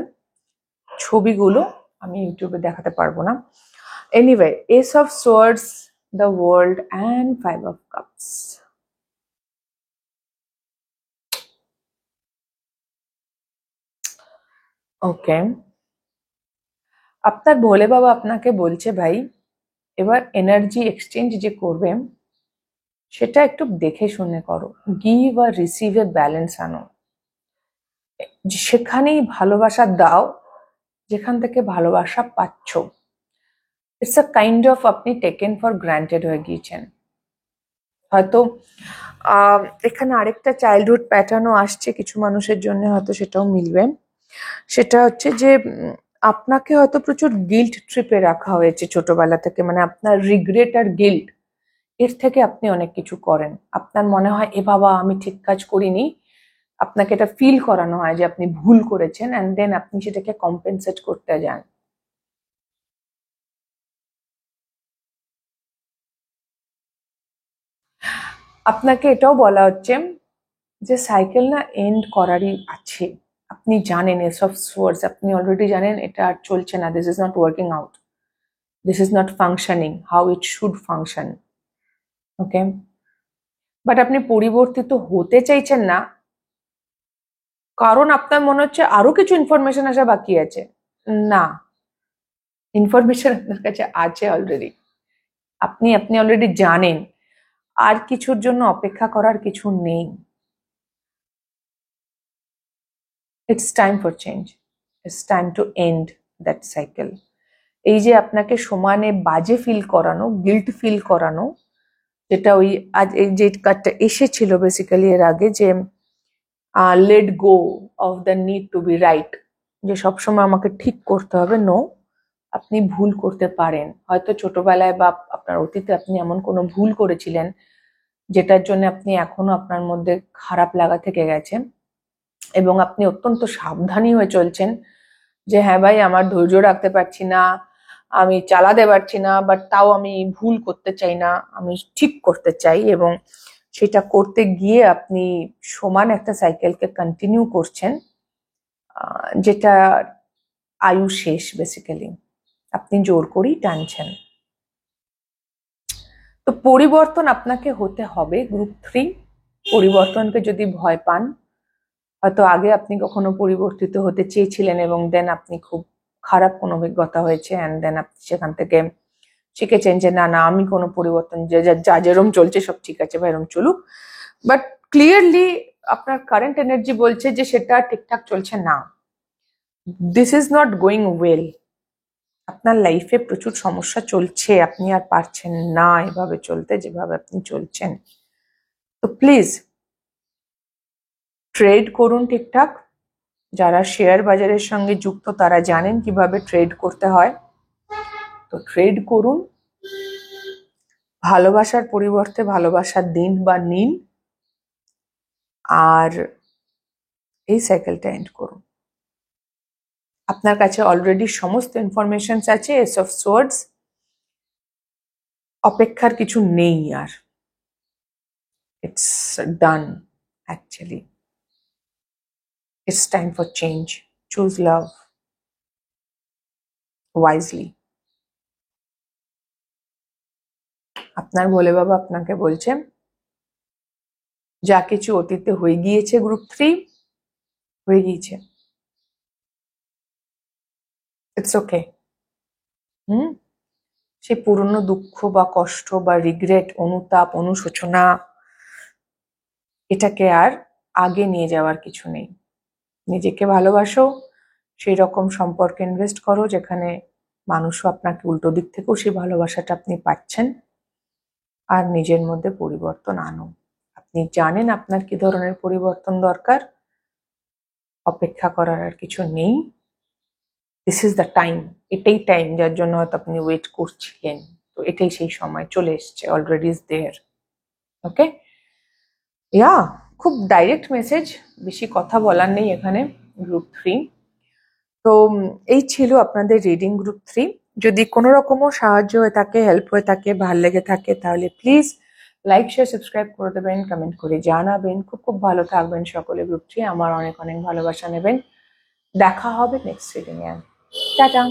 ছবিগুলো আমি ইউটিউবে দেখাতে পারবো না। Anyway, Ace of Swords, The World and 5 of Cups. ওকে, আপনার ভোলে বাবা আপনাকে বলছে ভাই, এবার এনার্জি এক্সচেঞ্জ যে করবে সেটা একটু দেখে শুনে করো, গিভ আর রিসিভে ব্যালেন্স আনো, সেখানেই ভালোবাসা দাও যেখান থেকে ভালোবাসা পাচ্ছ। ইটস আ কাইন্ড অফ আপনি টেকেন ফর গ্রান্টেড হয়ে গিয়েছেন হয়তো। এখানে আরেকটা চাইল্ডহুড প্যাটার্নও আসছে কিছু মানুষের জন্য, হয়তো সেটাও মিলবে। সেটা হচ্ছে যে আপনাকে হয়তো প্রচুর গিল্ট ট্রিপে রাখা হয়েছে ছোটবেলা থেকে, মানে আপনার রিগ্রেট আর গিল্ট, এর থেকে আপনি অনেক কিছু করেন, আপনার মনে হয় এ বাবা আমি ঠিক কাজ করিনি, আপনাকে এটা ফিল করানো হয় যে আপনি ভুল করেছেন, অ্যান্ড দেন আপনি সেটাকে কম্পেনসেট করতে যান। আপনাকে এটাও বলা হচ্ছে যে সাইকেল না এন্ড করারই আছে। আপনি জানেন এসব সোর্স, আপনি অলরেডি জানেন এটা আর চলছে না, this is not working out, this is not functioning how it should function. Okay, but আপনি পরিবর্তিত হতে চাইছেন না কারণ আপনার মনে হচ্ছে আরো কিছু ইনফরমেশন আসা বাকি আছে। না, ইনফরমেশন আপনার কাছে আছে অলরেডি, আপনি আপনি অলরেডি জানেন, আর কিছুর জন্য অপেক্ষা করার কিছু নেই। It's time for change, it's time to end that cycle. এই যে আপনাকে সমানে বাজে ফিল করানো, গিল্ট ফিল করানো, যেটা ওই আজ এই যে কাজটা এসেছিল বেসিক্যালি এর আগে, যে let go of the need to be right, যে সবসময় আমাকে ঠিক করতে হবে। নো, আপনি ভুল করতে পারেন, হয়তো ছোটবেলায় বা আপনার অতীতে আপনি এমন কোনো ভুল করেছিলেন যেটার জন্য আপনি এখনো আপনার মধ্যে খারাপ লাগা থেকে গেছে, এবং আপনি অত্যন্ত সাবধানী হয়ে চলছেন যে হ্যাঁ ভাই আমার ধৈর্য রাখতে পারছি না, আমি চালাতে পারছি না, বাট তাও আমি ভুল করতে চাই না, আমি ঠিক করতে চাই, এবং সেটা করতে গিয়ে আপনি সমান একটা সাইকেলকে কন্টিনিউ করছেন, যেটা আয়ু শেষ বেসিক্যালি, আপনি জোর করেই টানছেন। তো পরিবর্তন আপনাকে হতে হবে গ্রুপ 3। পরিবর্তনকে যদি ভয় পান, হয়তো আগে আপনি কখনো পরিবর্তিত হতে চেয়েছিলেন এবং দেন আপনি খুব খারাপ কোনো অভিজ্ঞতা হয়েছে, অ্যান্ড দেন আপনি সেখান থেকে শিখেছেন যে না না আমি কোনো পরিবর্তন, যা যেরম চলছে সব ঠিক আছে বা এরম চলুক, বাট ক্লিয়ারলি আপনার কারেন্ট এনার্জি বলছে যে সেটা ঠিকঠাক চলছে না, this is not going well, আপনার লাইফে প্রচুর সমস্যা চলছে, আপনি আর পারছেন না এভাবে চলতে যেভাবে আপনি চলছেন। তো প্লিজ ট্রেড করুন ঠিকঠাক, যারা শেয়ার বাজারের সঙ্গে যুক্ত তারা জানেন কিভাবে ট্রেড করতে হয়, তো ট্রেড করুন, ভালোবাসার পরিবর্তে ভালোবাসার দিন বা নিন, আর এই সাইকেলটা এন্ড করুন। আপনার কাছে অলরেডি সমস্ত ইনফরমেশন আছে, এস অফ সোয়ার্ডস, অপেক্ষার কিছু নেই আর, it's done actually, it's time for change, choose love wisely. আপনার ভোলে বাবা আপনাকে বলছে যা কিছু অতীতে হয়ে গিয়েছে গ্রুপ 3 হয়ে গিয়েছে, ইটস ওকে। সেই পুরনো দুঃখ বা কষ্ট বা রিগ্রেট, অনুতাপ, অনুশোচনা, এটাকে আর আগে নিয়ে যাওয়ার কিছু নেই। নিজেকে ভালোবাসো, সেই রকম সম্পর্কে ইনভেস্ট করো যেখানে মানুষও আপনাকে উল্টো দিক থেকেও সেই ভালোবাসাটা আপনি পাচ্ছেন, আর নিজের মধ্যে পরিবর্তন আনো। আপনি জানেন আপনার কি ধরনের পরিবর্তন দরকার, অপেক্ষা করার আর কিছু নেই, দিস ইজ দ্য টাইম, এটাই টাইম যার জন্য হয়তো আপনি ওয়েট করছিলেন, তো এটাই সেই সময় চলে এসছে, অলরেডি ইজ দেয়ার। ওকে, ইয়া, খুব ডাইরেক্ট মেসেজ, বেশি কথা বলার নেই এখানে গ্রুপ 3। তো এই ছিল আপনাদের রিডিং গ্রুপ 3। যদি কোনো রকমও সাহায্য হয়ে থাকে, হেল্প হয়ে থাকে, ভাল লেগে থাকে, তাহলে প্লিজ লাইক শেয়ার সাবস্ক্রাইব করে দেবেন, কমেন্ট করে জানাবেন। খুব খুব ভালো থাকবেন সকলে গ্রুপ 3, আমার অনেক অনেক ভালোবাসা নেবেন। দেখা হবে নেক্সট রিডিং এ, টাটা।